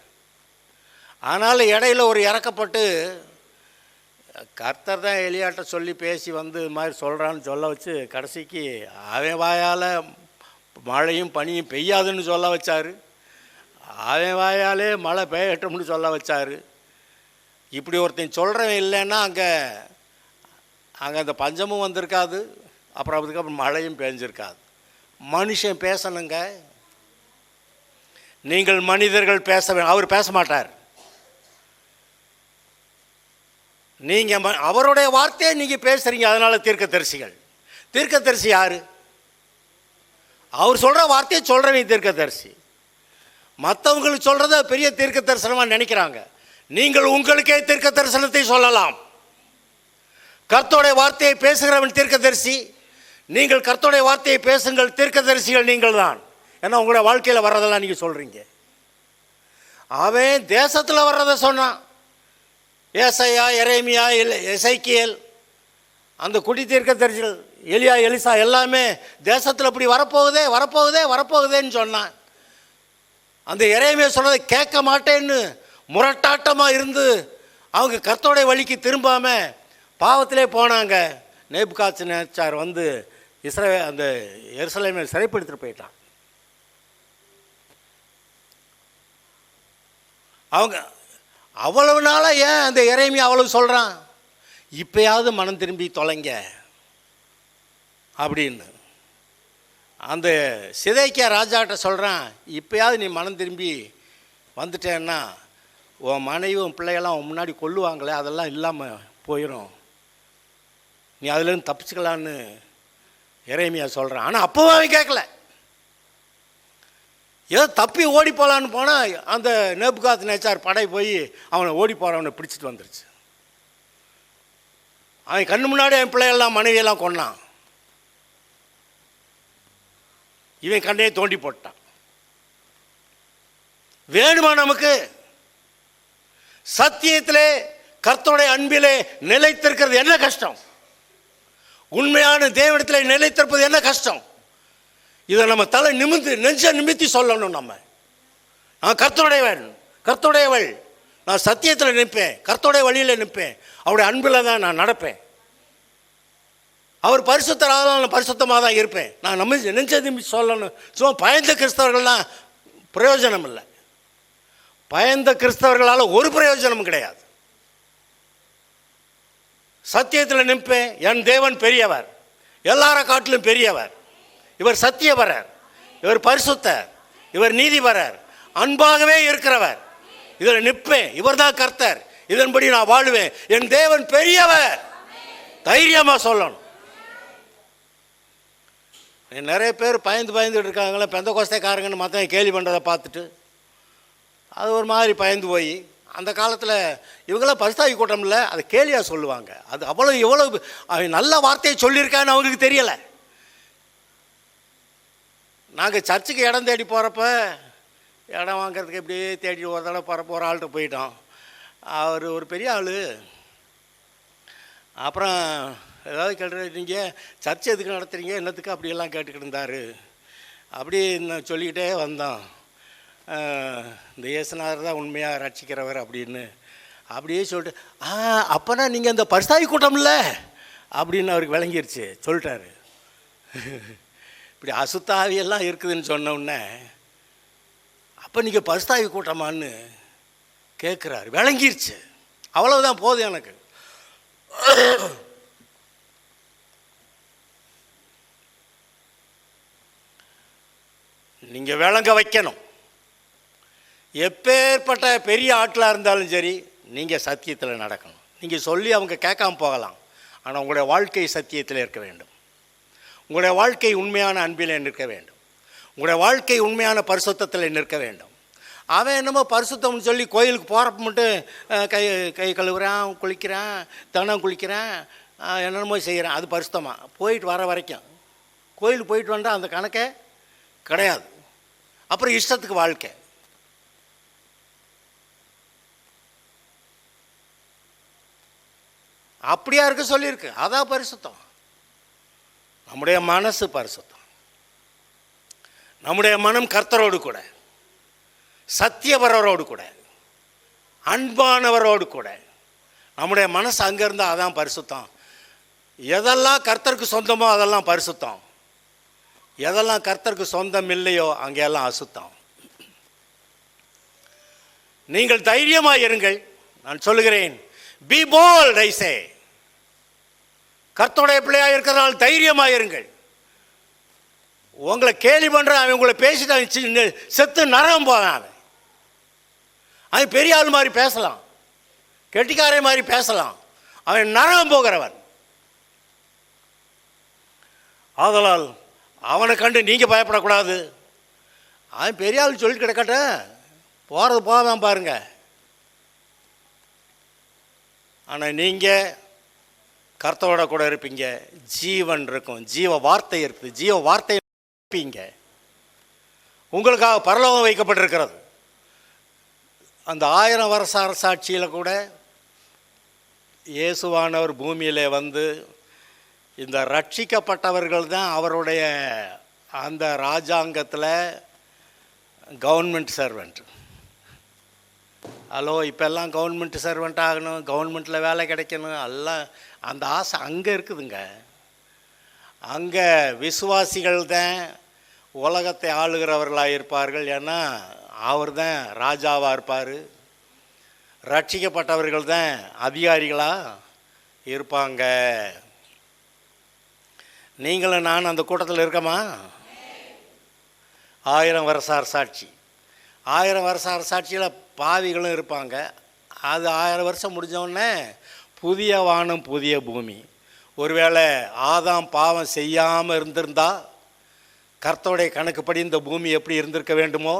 ஆனால் இடையில ஒரு இறக்கப்பட்டு கர்த்தர் தான் எலியாட்ட சொல்லி பேசி வந்து இது மாதிரி சொல்கிறான்னு சொல்ல வச்சு கடைசிக்கு அவன் வாயால் மழையும் பனியும் பெய்யாதுன்னு சொல்ல வச்சார். அவன் வாயாலே மழை பெய்யட்டும்னு சொல்ல வச்சார். இப்படி ஒருத்தன் சொல்கிறவன் இல்லைன்னா அங்கே அந்த பஞ்சமும் வந்திருக்காது, அப்புறம் அதுக்கப்புறம் மழையும் பெஞ்சிருக்காது. மனுஷன் பேசணுங்க. நீங்கள் மனிதர்கள் பேச வேணும், அவர் பேச மாட்டார். நீங்கள் அவருடைய வார்த்தையை நீங்கள் பேசுகிறீங்க, அதனால் தீர்க்கதரிசிகள். தீர்க்கதரிசி யார்? அவர் சொல்கிற வார்த்தையை சொல்கிறவங்க தீர்க்கதரிசி. மற்றவங்களுக்கு சொல்கிறத பெரிய தீர்க்க தரிசனமாக நினைக்கிறாங்க. நீங்கள் உங்களுக்கே தீர்க்க தரிசனத்தை சொல்லலாம். கர்த்தருடைய வார்த்தையை பேசுகிறவன் தீர்க்கதரிசி. நீங்கள் கர்த்தருடைய வார்த்தையை பேசுங்கள், தீர்க்கதரிசிகள் நீங்கள் தான். ஏன்னா உங்களுடைய வாழ்க்கையில் வர்றதெல்லாம் நீங்கள் சொல்கிறீங்க. அவன் தேசத்தில் வர்றதை சொன்னான். ஏசையா, எரேமியா, எசைக்கியேல், அந்த குடி தீர்க்கதரிசிகள், எலியா, எலிசா எல்லாமே தேசத்தில் இப்படி வரப்போகுதே வரப்போகுதே வரப்போகுதேன்னு சொன்னான். அந்த எரேமியா சொன்னதை கேட்க மாட்டேன்னு முரட்டாட்டமாக இருந்து அவங்க கர்த்தருடைய வழிக்கு திரும்பாமல் பாவத்திலே போனாங்க. நேபுகாத்நேச்சார் வந்து அந்த எருசலேமை சிறைப்படுத்திட்டு போயிட்டான். அவங்க அவ்வளவு நாளாக ஏன் அந்த எரேமியா அவ்வளவு சொல்கிறான்? இப்போயாவது மனம் திரும்பி தொலைங்க அப்படின்னு. அந்த சிதைக்கியா ராஜாட்ட சொல்கிறான், இப்போயாவது நீ மனம் திரும்பி வந்துட்டேன்னா உன் மனைவி உன் பிள்ளைகள்லாம் உன் முன்னாடி கொல்லுவாங்களே, அதெல்லாம் இல்லாமல் போயிடும், நீ அதுலேருந்து தப்பிச்சுக்கலான்னு எரேமியா சொல்கிறான். ஆனால் அப்போவும் அவன் கேட்கல. ஏதோ தப்பி ஓடி போகலான்னு போனால் அந்த நேபுகாத்நேச்சார் படை போய் அவனை ஓடி போகிறவனை பிடிச்சிட்டு வந்துருச்சு. அவன் கண்ணு முன்னாடி என் பிள்ளைகள்லாம் மனைவியெல்லாம் கொன்னான். இவன் கண்ணையே தோண்டி போட்டான். வேணுமா நமக்கு? சத்தியத்திலே கர்த்தருடைய அன்பிலே நிலைத்திருக்கிறது என்ன கஷ்டம்? உண்மையான தேவனிடத்தில் நிலைத்திருப்பது என்ன கஷ்டம்? இதை நம்ம தலை நிமிந்து நெஞ்ச நிமித்தி சொல்லணும். நான் கர்த்தருடையவன், கர்த்தருடையவள், நான் சத்தியத்தில் நிற்பேன், கர்த்தருடைய வழியில் நிற்பேன், அவருடைய அன்பில் தான் நான் நடப்பேன். அவர் பரிசுத்தராக நான் பரிசுத்தமாக தான் இருப்பேன். நான் நெஞ்ச நிமித்தி சொல்லணும். சும்மா பயந்த கிறிஸ்தவர்கள்லாம் பிரயோஜனம் இல்லை. பயந்த கிறிஸ்தவர்களால் ஒரு பிரயோஜனமும் கிடையாது. சத்தியத்தில் நிற்பேன். என் தேவன் பெரியவர், எல்லார காட்டிலும் பெரியவர். இவர் சத்தியபரர், இவர் பரிசுத்தர், இவர் நீதிபரர், அன்பாகவே இருக்கிறவர். இதில் நிற்பேன். இவர் தான் கர்த்தர், இதன்படி நான் வாழுவேன். என் தேவன் பெரியவர். தைரியமாக சொல்லணும். நிறைய பேர் பயந்துட்டு இருக்காங்களே, பெந்தகோஸ்தைக்காரங்கன்னு மற்ற கேலி பண்ணுறதை பார்த்துட்டு அது ஒரு மாதிரி பயந்து போய், அந்த காலத்தில் இவங்களாம் பரிசுத்தாவி கூட்டம் இல்லை, அதை கேலியாக சொல்லுவாங்க. அது எவ்வளோ நல்ல வார்த்தையை சொல்லியிருக்கான்னு அவங்களுக்கு தெரியலை. நாங்கள் சர்ச்சுக்கு இடம் தேடி போகிறப்ப, இடம் வாங்கிறதுக்கு இப்படியே தேடி ஒரு தடவை போகிறப்ப ஒரு ஆள்கிட்ட போயிட்டோம். அவர் ஒரு பெரிய ஆள். அப்புறம் ஏதாவது கேட்டு, நீங்கள் சர்ச் எதுக்கு நடத்துகிறீங்க, என்னத்துக்கு அப்படியெல்லாம் கேட்டுக்கிட்டு இருந்தார். அப்படி சொல்லிக்கிட்டே வந்தோம். இந்த இயேசுநாதர் தான் உண்மையாக ரட்சிக்கிறவர் அப்படின்னு அப்படியே சொல்லிட்டு, அப்போனா நீங்கள் இந்த பரிசுத்தாவி கூட்டம் இல்லை அப்படின்னு அவருக்கு விளங்கிருச்சு. சொல்லிட்டாரு. இப்படி அசுத்தாவியெல்லாம் இருக்குதுன்னு சொன்ன உடனே, அப்போ நீங்கள் பரிசுத்தாவி கூட்டமான்னு கேட்குறாரு. விளங்கிருச்சு. அவ்வளவுதான், போதும் எனக்கு. நீங்கள் விளங்க வைக்கணும். எப்பேற்பட்ட பெரிய ஆட்களாக இருந்தாலும் சரி, நீங்கள் சத்தியத்தில் நடக்கணும். நீங்கள் சொல்லி அவங்க கேட்காம போகலாம், ஆனால் உங்களுடைய வாழ்க்கை சத்தியத்தில் இருக்க வேண்டும். உங்களுடைய வாழ்க்கை உண்மையான அன்பில் நிற்க வேண்டும். உங்களுடைய வாழ்க்கை உண்மையான பரிசுத்தத்தில் நிற்க வேண்டும். அவன் என்னமோ பரிசுத்தம்னு சொல்லி கோயிலுக்கு போகிறப்ப மட்டும் கை கழுவுறான், குளிக்கிறான், தினம் குளிக்கிறான், என்னென்னமோ செய்கிறான். அது பரிசுத்தமாக போயிட்டு வர வரைக்கும். கோயிலுக்கு போயிட்டு வந்தால் அந்த கணக்கே கிடையாது. அப்புறம் இஷ்டத்துக்கு வாழ்க்கை. அப்படியா இருக்க சொல்லியிருக்கு. அதான் பரிசுத்தம். நம்முடைய மனசு பரிசுத்தம். நம்முடைய மனம் கர்த்தரோடு கூட, சத்தியபரரோடு கூட, அன்பானவரோடு கூட நம்முடைய மனசு அங்கே இருந்தால் அதான் பரிசுத்தம். எதெல்லாம் கர்த்தருக்கு சொந்தமோ அதெல்லாம் பரிசுத்தம். எதெல்லாம் கர்த்தருக்கு சொந்தம் இல்லையோ அங்கெல்லாம் அசுத்தம். நீங்கள் தைரியமாக இருங்கள். நான் சொல்லுகிறேன், பி போல்ட் ஐ சே. கர்த்தருடைய பிள்ளையாக இருக்கிறதால் தைரியமாக இருங்கள். உங்களை கேலி பண்ணுற அவன் உங்களை பேசிட்டு செத்து நரகம் போவான். அவன் பெரிய ஆள் மாதிரி பேசலாம், கெட்டிக்காரை மாதிரி பேசலாம், அவன் நரகம் போகிறவன். ஆதலால் அவனை கண்டு நீங்கள் பயப்படக்கூடாது. அவன் பெரிய ஆள் சொல்லிட்டு கிடக்கட்ட, போகிறது போவேன் பாருங்க. ஆனால் நீங்கள் கர்த்தரோட கூட இருப்பீங்க. ஜீவன் இருக்கும், ஜீவ வார்த்தை இருக்குது. ஜீவ வார்த்தை இருப்பீங்க. உங்களுக்காக பரலோகம் வைக்கப்பட்டிருக்கிறது. அந்த 1000 வருஷ அரசாட்சியில் கூட இயேசுவானவர் பூமியில் வந்து இந்த ரட்சிக்கப்பட்டவர்கள் தான் அவருடைய அந்த ராஜாங்கத்தில் கவர்மெண்ட் சர்வெண்ட். ஹலோ, இப்போல்லாம் கவர்மெண்ட் சர்வெண்ட் ஆகணும், கவர்மெண்ட்டில் வேலை கிடைக்கணும், எல்லாம் அந்த ஆசை அங்கே இருக்குதுங்க. அங்கே விசுவாசிகள் தான் உலகத்தை ஆளுகிறவர்களாக இருப்பார்கள். ஏன்னா அவர் தான் ராஜாவாக இருப்பார். ரட்சிக்கப்பட்டவர்கள் தான் அதிகாரிகளாக இருப்பாங்க. நீங்களும் நான் அந்த கூட்டத்தில் இருக்கமா? 1000 வருஷ அரசாட்சி. 1000 வருஷ அரசாட்சியில் பாவிகளும் இருப்பாங்க. அது 1000 வருஷம் முடிஞ்சோடனே புதிய வானம் புதிய பூமி. ஒருவேளை ஆதாம் பாவம் செய்யாமல் இருந்திருந்தா கர்த்தருடைய கணக்குப்படி இந்த பூமி எப்படி இருந்திருக்க வேண்டுமோ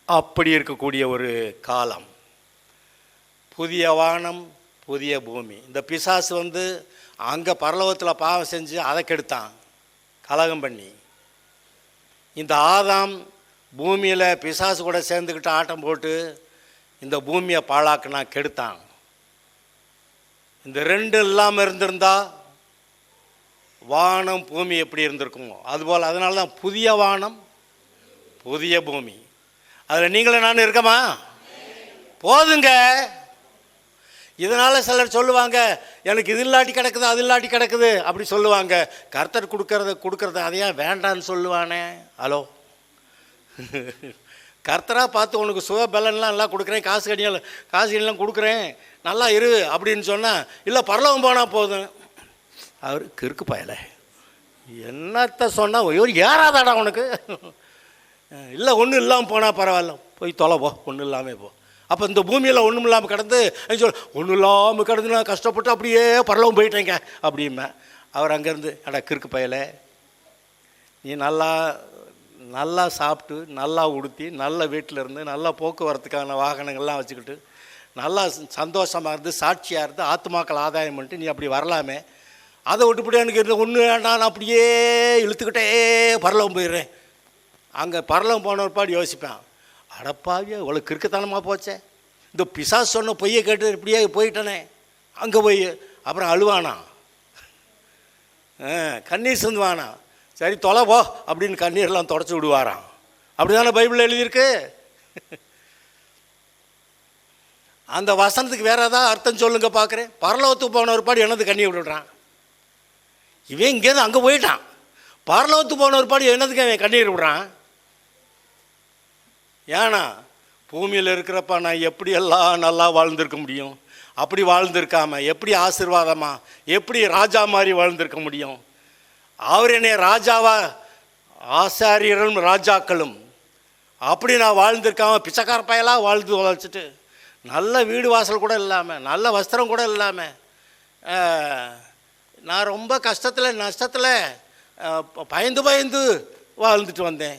அப்படி இருக்கக்கூடிய ஒரு காலம். புதிய வானம் புதிய பூமி. இந்த பிசாசு வந்து அங்கே பரலோகத்தில் பாவம் செஞ்சு அதை கெடுத்தான், கலகம் பண்ணி. இந்த ஆதாம் பூமியில் பிசாசு கூட சேர்ந்துக்கிட்டு ஆட்டம் போட்டு இந்த பூமியை பாழாக்குனா கெடுத்தான். இந்த ரெண்டு இல்லாமல் இருந்திருந்தா வானம் பூமி எப்படி இருந்திருக்குமோ அதுபோல். அதனால தான் புதிய வானம் புதிய பூமி. அதில் நீங்களும் நான் இருக்கமா? போதுங்க. இதனால் சிலர் சொல்லுவாங்க, எனக்கு இது இல்லாட்டி கிடக்குது அது இல்லாட்டி கிடக்குது அப்படி சொல்லுவாங்க. கர்த்தர் கொடுக்கறத அதையா வேண்டான்னு சொல்லுவானே. ஹலோ, கர்த்தராக பார்த்து உனக்கு சுக பலன்லாம் எல்லாம் கொடுக்குறேன், காசு கடியெல்லாம் கொடுக்குறேன், நல்லா இரு அப்படின்னு சொன்னால், இல்லை பரலோகம் போனால் போதும். அவர் கிறுக்கு பயலை என்னத்தை சொன்னால் ஏறாதாடா உனக்கு. இல்லை ஒன்றும் இல்லாமல் போனால் பரவாயில்ல, போய் தொலை போ, ஒன்றும் இல்லாமல் போ. அப்போ இந்த பூமியில் ஒன்றும் இல்லாமல் கிடந்து சொல், ஒன்றும் இல்லாமல் கிடந்து நான் கஷ்டப்பட்டு அப்படியே பரலோகம் போயிட்டேங்க அப்படிமே. அவர் அங்கேருந்து, அடா கிறுக்கு பயலை, நீ நல்லா சாப்பிட்டு நல்லா உடுத்தி நல்ல வீட்டில் இருந்து நல்ல போக்குவரத்துக்கான வாகனங்கள்லாம் வச்சுக்கிட்டு நல்லா சந்தோஷமாக இருந்து சாட்சியாக இருந்து ஆத்மாக்கள் ஆதாயம் பண்ணிட்டு நீ அப்படி வரலாமே. அதை விட்டுப்படி எனக்கு ஒன்று வேண்டாம், நான் அப்படியே இழுத்துக்கிட்டே பரலோகம் போயிடுறேன். அங்கே பரலோகம் போன ஒருபாடு யோசிப்பேன், அடப்பாவியா இவ்வளோ கிறுக்குத்தனமாக போச்சே, இந்த பிசாசு சொன்ன பொய்யை கேட்டு இப்படியே போயிட்டனே. அங்கே போய் அப்புறம் அழுவானா, கண்ணீர் சிந்துவானா, சரி தொலை போ அப்படின்னு கண்ணீர்லாம் தொடச்சி விடுவாராம். அப்படி தானே பைபிளில் எழுதியிருக்கு. அந்த வசனத்துக்கு வேறு ஏதாவது அர்த்தம் சொல்லுங்க பார்க்குறேன். பரலோகத்துக்கு போன ஒருபாடு என்னது கண்ணீர் விடுறான்? இவன் இங்கேருந்து அங்கே போயிட்டான். பரலோகத்துக்கு போன ஒருபாடு என்னதுக்கு அவன் கண்ணீர் விடுறான்? ஏன்னா பூமியில் இருக்கிறப்ப நான் எப்படியெல்லாம் நல்லா வாழ்ந்திருக்க முடியும், அப்படி வாழ்ந்திருக்காம எப்படி ஆசீர்வாதமாக எப்படி ராஜா மாதிரி வாழ்ந்திருக்க முடியும். அவர் என்னை ராஜாவா ஆசாரியரும் ராஜாக்களும் அப்படி நான் வாழ்ந்திருக்காம பிச்சைக்கார பயலாக வாழ்ந்து வச்சுட்டு நல்ல வீடு வாசல் கூட இல்லாமல் நல்ல வஸ்திரம் கூட இல்லாமல் நான் ரொம்ப கஷ்டத்தில் நஷ்டத்தில் பயந்து வாழ்ந்துட்டு வந்தேன்.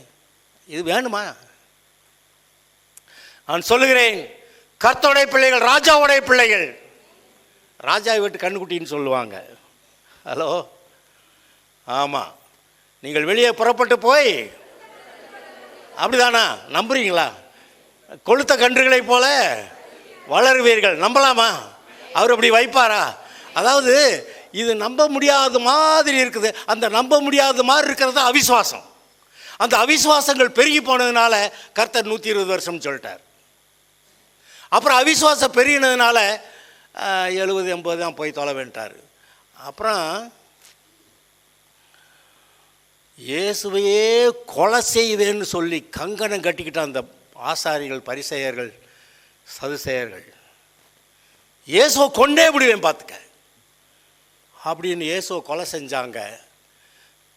இது வேணுமா? நான் சொல்லுகிறேன், கர்த்தருடைய பிள்ளைகள் ராஜாவுடைய பிள்ளைகள். ராஜா வீட்டு கண்ணுக்குட்டின்னு சொல்லுவாங்க. ஹலோ, ஆமாம். நீங்கள் வெளியே புறப்பட்டு போய் அப்படிதானா நம்புறீங்களா? கொளுத்த கன்றுகளை போல வளருவீர்கள். நம்பலாமா? அவர் அப்படி வைப்பாரா? அதாவது இது நம்ப முடியாத மாதிரி இருக்குது. அந்த நம்ப முடியாத மாதிரி இருக்கிறது அவிசுவாசம். அந்த அவிசுவாசங்கள் பெருகி போனதுனால கர்த்தர் 120 வருஷம் சொல்லிட்டார். அப்புறம் அவிசுவாசம் பெருகினதுனால 70-80 தான் போய் தொலை வேண்டார். அப்புறம் இயேசுவையே கொலை செய்வேன்னு சொல்லி கங்கணம் கட்டிக்கிட்ட அந்த ஆசாரிகள், பரிசேயர்கள், சதுசேயர்கள், இயேசுவை கொண்டே விடுவேன் பார்த்துக்க அப்படின்னு இயேசுவை கொலை செஞ்சாங்க.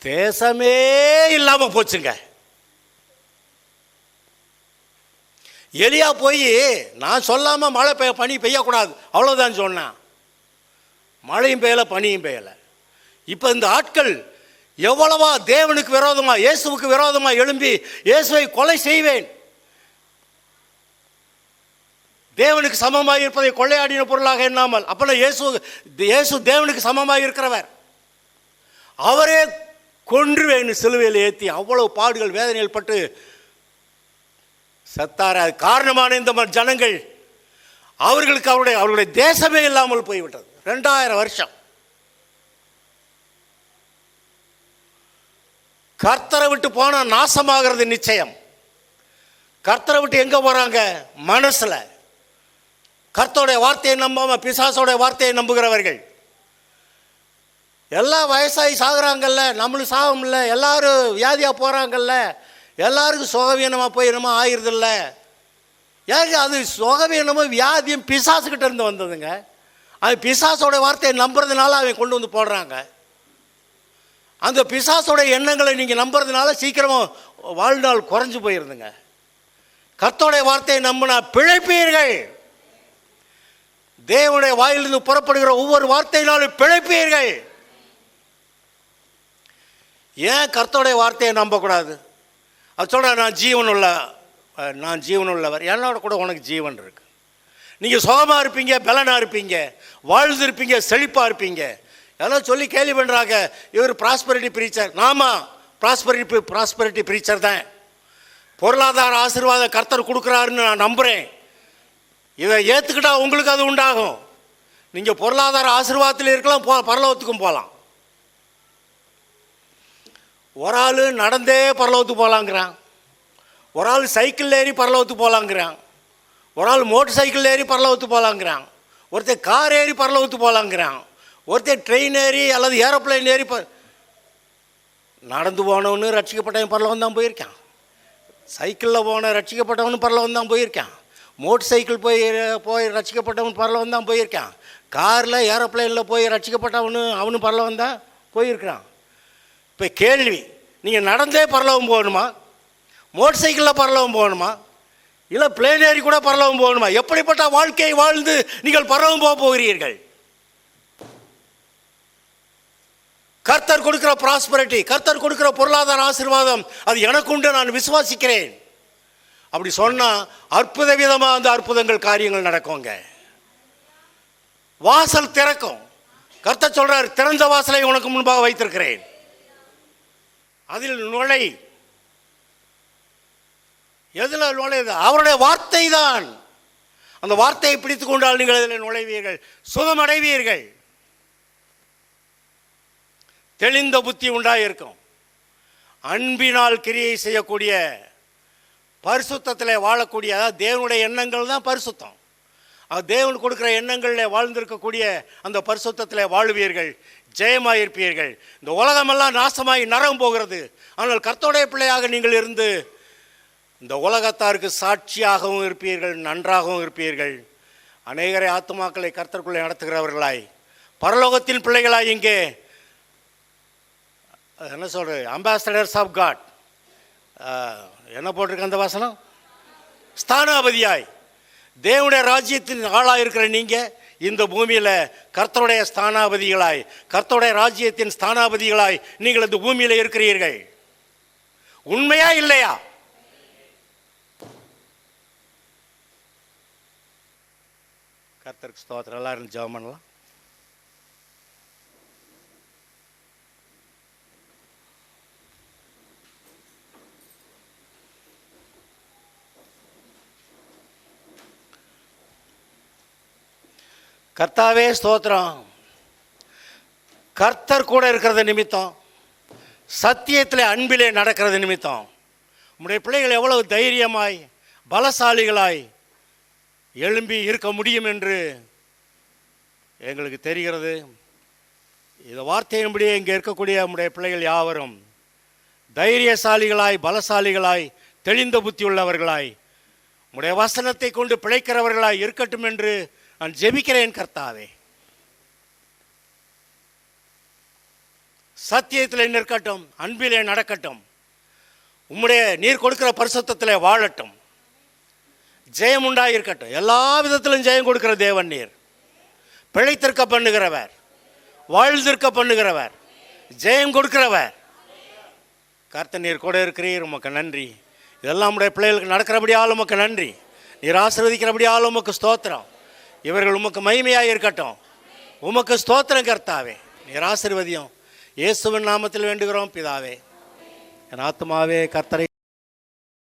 தேசமே இல்லாமல் போச்சுங்க. எலியா போய் நான் சொல்லாமல் மழை பனி பெய்யக்கூடாது அவ்வளோதான் சொன்னான். மழையும் பெய்யலை, பனியும் பெய்யலை. இப்போ இந்த ஆட்கள் எவ்வளவா தேவனுக்கு விரோதமாக, இயேசுவுக்கு விரோதமாக எழும்பி இயேசுவை கொலை செய்வேன், தேவனுக்கு சமமாக இருப்பதை கொள்ளையாடின பொருளாக எண்ணாமல். அப்போனா இயேசு தேவனுக்கு சமமாக இருக்கிறவர், அவரே கொன்றுவேன்னு சிலுவையில் ஏற்றி அவ்வளவு பாடுகள் வேதனைகள் பட்டு செத்தார. அது காரணமான இந்த ஜனங்கள் அவர்களுக்கு அவருடைய தேசமே இல்லாமல் போய்விட்டது. 2000 வருஷம் கர்த்தரை விட்டு போனால் நாசமாகிறது நிச்சயம். கர்த்தரை விட்டு எங்கே போகிறாங்க? மனசில். கர்த்தருடைய வார்த்தையை நம்பாமல் பிசாசோடைய வார்த்தையை நம்புகிறவர்கள். எல்லாம் வயசாகி சாகுறாங்கல்ல, நம்மளும் சாகமில்ல, எல்லாரும் வியாதியாக போகிறாங்கல்ல, எல்லாருக்கும் சுகவீனமாக போய் என்னமோ ஆயிடுதில்ல. ஏங்க அது சுகவீனமும் வியாதியும் பிசாசுக்கிட்ட இருந்து வந்ததுங்க. அது பிசாசோட வார்த்தையை நம்புறதுனால அவன் கொண்டு வந்து போடுறாங்க. அந்த பிசாசோட எண்ணங்களை நீங்கள் நம்புறதுனால சீக்கிரமாக வாழ்நாள் குறைஞ்சி போயிருந்துங்க. கர்த்தருடைய வார்த்தையை நம்பினா பிழைப்பீர்கள். தேவனுடைய வாயிலிருந்து புறப்படுகிற ஒவ்வொரு வார்த்தையினாலும் பிழைப்பீர்கள். ஏன் கர்த்தருடைய வார்த்தையை நம்பக்கூடாது? அது சொல்கிற நான் ஜீவன் உள்ளவர், என்னோட கூட உனக்கு ஜீவன் இருக்கு. நீங்கள் சுகமாக இருப்பீங்க, பலனாக இருப்பீங்க, வாழ்ந்துருப்பீங்க, செழிப்பாக இருப்பீங்க. எல்லாம் சொல்லி கேள்வி பண்ணுறாங்க, இவர் ப்ராஸ்பரிட்டி ப்ரீச்சர். நாம ப்ராஸ்பரிட்டி ப்ரீச்சர் தான். பொருளாதார ஆசீர்வாதம் கர்த்தர் கொடுக்குறாருன்னு நான் நம்புகிறேன். இதை ஏற்றுக்கிட்டா உங்களுக்கு அது உண்டாகும். நீங்கள் பொருளாதார ஆசீர்வாதத்தில் இருக்கலாம், பரலோகத்துக்கும் போகலாம். ஒரு ஆள் நடந்தே பரலோகத்துக்கு போகலாங்கிறான், ஒரு ஆள் சைக்கிள் ஏறி பரலோகத்துக்கு போகலாங்கிறான், ஒரு ஆள் மோட்டர் சைக்கிள் ஏறி பரலோகத்துக்கு போகலாங்கிறான், ஒருத்தர் கார் ஏறி பரலோகத்துக்கு போகலாங்கிறான், ஒருத்தர் ட்ரெயின் ஏறி அல்லது ஏரோப்ளைன் ஏறி நடந்து போனவனு ரட்சிக்கப்பட்டவன் பரலோகம் தான் போயிருக்கான். சைக்கிளில் போன ரட்சிக்கப்பட்டவனு பரலோகம் தான் போயிருக்கான். மோட்டர் சைக்கிள் போய் ரட்சிக்கப்பட்டவன் பரலோகம் தான் போயிருக்கான். காரில் ஏரோப்ளைனில் போய் ரட்சிக்கப்பட்டவனும் பரலோகம் தான் போயிருக்கிறான். இப்போ கேள்வி, நீங்கள் நடந்தே பரலோகம் போகணுமா, மோட்டர் சைக்கிளில் பரலோகம் போகணுமா, இல்லை பிளேன் ஏறி கூட பரலோகம் போகணுமா? எப்படிப்பட்ட வாழ்க்கையை வாழ்ந்து நீங்கள் பரலோகம் போக போகிறீர்கள்? கர்த்தர் கொடுக்கிற ப்ராஸ்பரிட்டி, கர்த்தர் கொடுக்கிற பொருளாதார ஆசீர்வாதம் அது எனக்குண்டு, நான் விசுவாசிக்கிறேன். அப்படி சொன்னால் அற்புத விதமாக அந்த அற்புதங்கள் காரியங்கள் நடக்குங்க. வாசல் திறக்கும். கர்த்தர் சொல்றார், திறந்த வாசலை உனக்கு முன்பாக வைத்திருக்கிறேன், அதில் நுழை. எதில் நுழையுது? அவருடைய வார்த்தை தான். அந்த வார்த்தையை பிடித்து கொண்டால் நீங்கள் அதில் நுழைவீர்கள், சுகமடைவீர்கள், தெளிந்த புத்தி உண்டாயிருக்கும். அன்பினால் கிரியை செய்யக்கூடிய பரிசுத்தத்தில் வாழக்கூடிய, அதாவது தேவனுடைய எண்ணங்கள் தான் பரிசுத்தம். அது தேவன் கொடுக்குற எண்ணங்களில் வாழ்ந்திருக்கக்கூடிய அந்த பரிசுத்தத்தில் வாழுவீர்கள், ஜெயமாயிருப்பீர்கள். இந்த உலகமெல்லாம் நாசமாகி நரகம் போகிறது. ஆனால் கர்த்தருடைய பிள்ளையாக நீங்கள் இருந்து இந்த உலகத்தாருக்கு சாட்சியாகவும் இருப்பீர்கள், நன்றாகவும் இருப்பீர்கள். அநேகரை ஆத்துமாக்களை கர்த்தருக்குள்ளே நடத்துகிறவர்களாய், பரலோகத்தின் பிள்ளைகளாய், இங்கே என்ன சொல்கிறது, அம்பாசடர்ஸ் ஆஃப் காட், என்ன போட்டிருக்க அந்த வசனம், ஸ்தானாபதியாய், தேவனுடைய ராஜ்யத்தின் ஆளாக இருக்கிற நீங்கள் இந்த பூமியில் கர்த்தருடைய ஸ்தானாபதிகளாய், கர்த்தருடைய ராஜ்யத்தின் ஸ்தானாபதிகளாய் நீங்கள் இந்த பூமியில் இருக்கிறீர்கள். உண்மையா இல்லையா? கர்த்தருக்கு ஸ்தோத்திரம். எல்லாரும் ஜெபம் பண்ணலாம். கர்த்தாவே ஸ்தோத்திரம். கர்த்தர் கூட இருக்கிறது நிமித்தம், சத்தியத்தில் அன்பிலே நடக்கிறது நிமித்தம் உம்முடைய பிள்ளைகள் எவ்வளவு தைரியமாய் பலசாலிகளாய் எழும்பி இருக்க முடியும் என்று எங்களுக்கு தெரிகிறது. இந்த வார்த்தையின்படியே இங்கே இருக்கக்கூடிய நம்முடைய பிள்ளைகள் யாவரும் தைரியசாலிகளாய், பலசாலிகளாய், தெளிந்த புத்தி உள்ளவர்களாய், உம்முடைய வசனத்தை கொண்டு பிழைக்கிறவர்களாய் இருக்கட்டும் என்று நான் ஜெபிக்கிறேன். கர்த்தாவே, சத்தியத்தில் நிற்கட்டும், அன்பிலே நடக்கட்டும், உம்முடைய நீர் கொடுக்கிற பரிசுத்தத்திலே வாழட்டும், ஜெயம் உண்டாயிருக்கட்டும். எல்லா விதத்திலும் ஜெயம் கொடுக்கிற தேவன் நீர், பிழைத்திருக்க பண்ணுகிறவர், வாழ்ந்திருக்க பண்ணுகிறவர், ஜெயம் கொடுக்கிறவர். கர்த்தர் நீர் கூட இருக்கிறீர், உமக்கு நன்றி. இதெல்லாம் உடைய பிள்ளைகளுக்கு நடக்கிறபடியாலும் உமக்கு நன்றி. நீர் ஆசீர்வதிக்கிறபடியாலும் உமக்கு ஸ்தோத்திரம். இவர்கள் உமக்கு மகிமையாக இருக்கட்டும். உமக்கு ஸ்தோத்திரம் கர்த்தாவே. நீர் ஆசீர்வதியும். இயேசுவின் நாமத்தில் வேண்டுகிறோம் பிதாவே. என் ஆத்துமாவே கர்த்தரை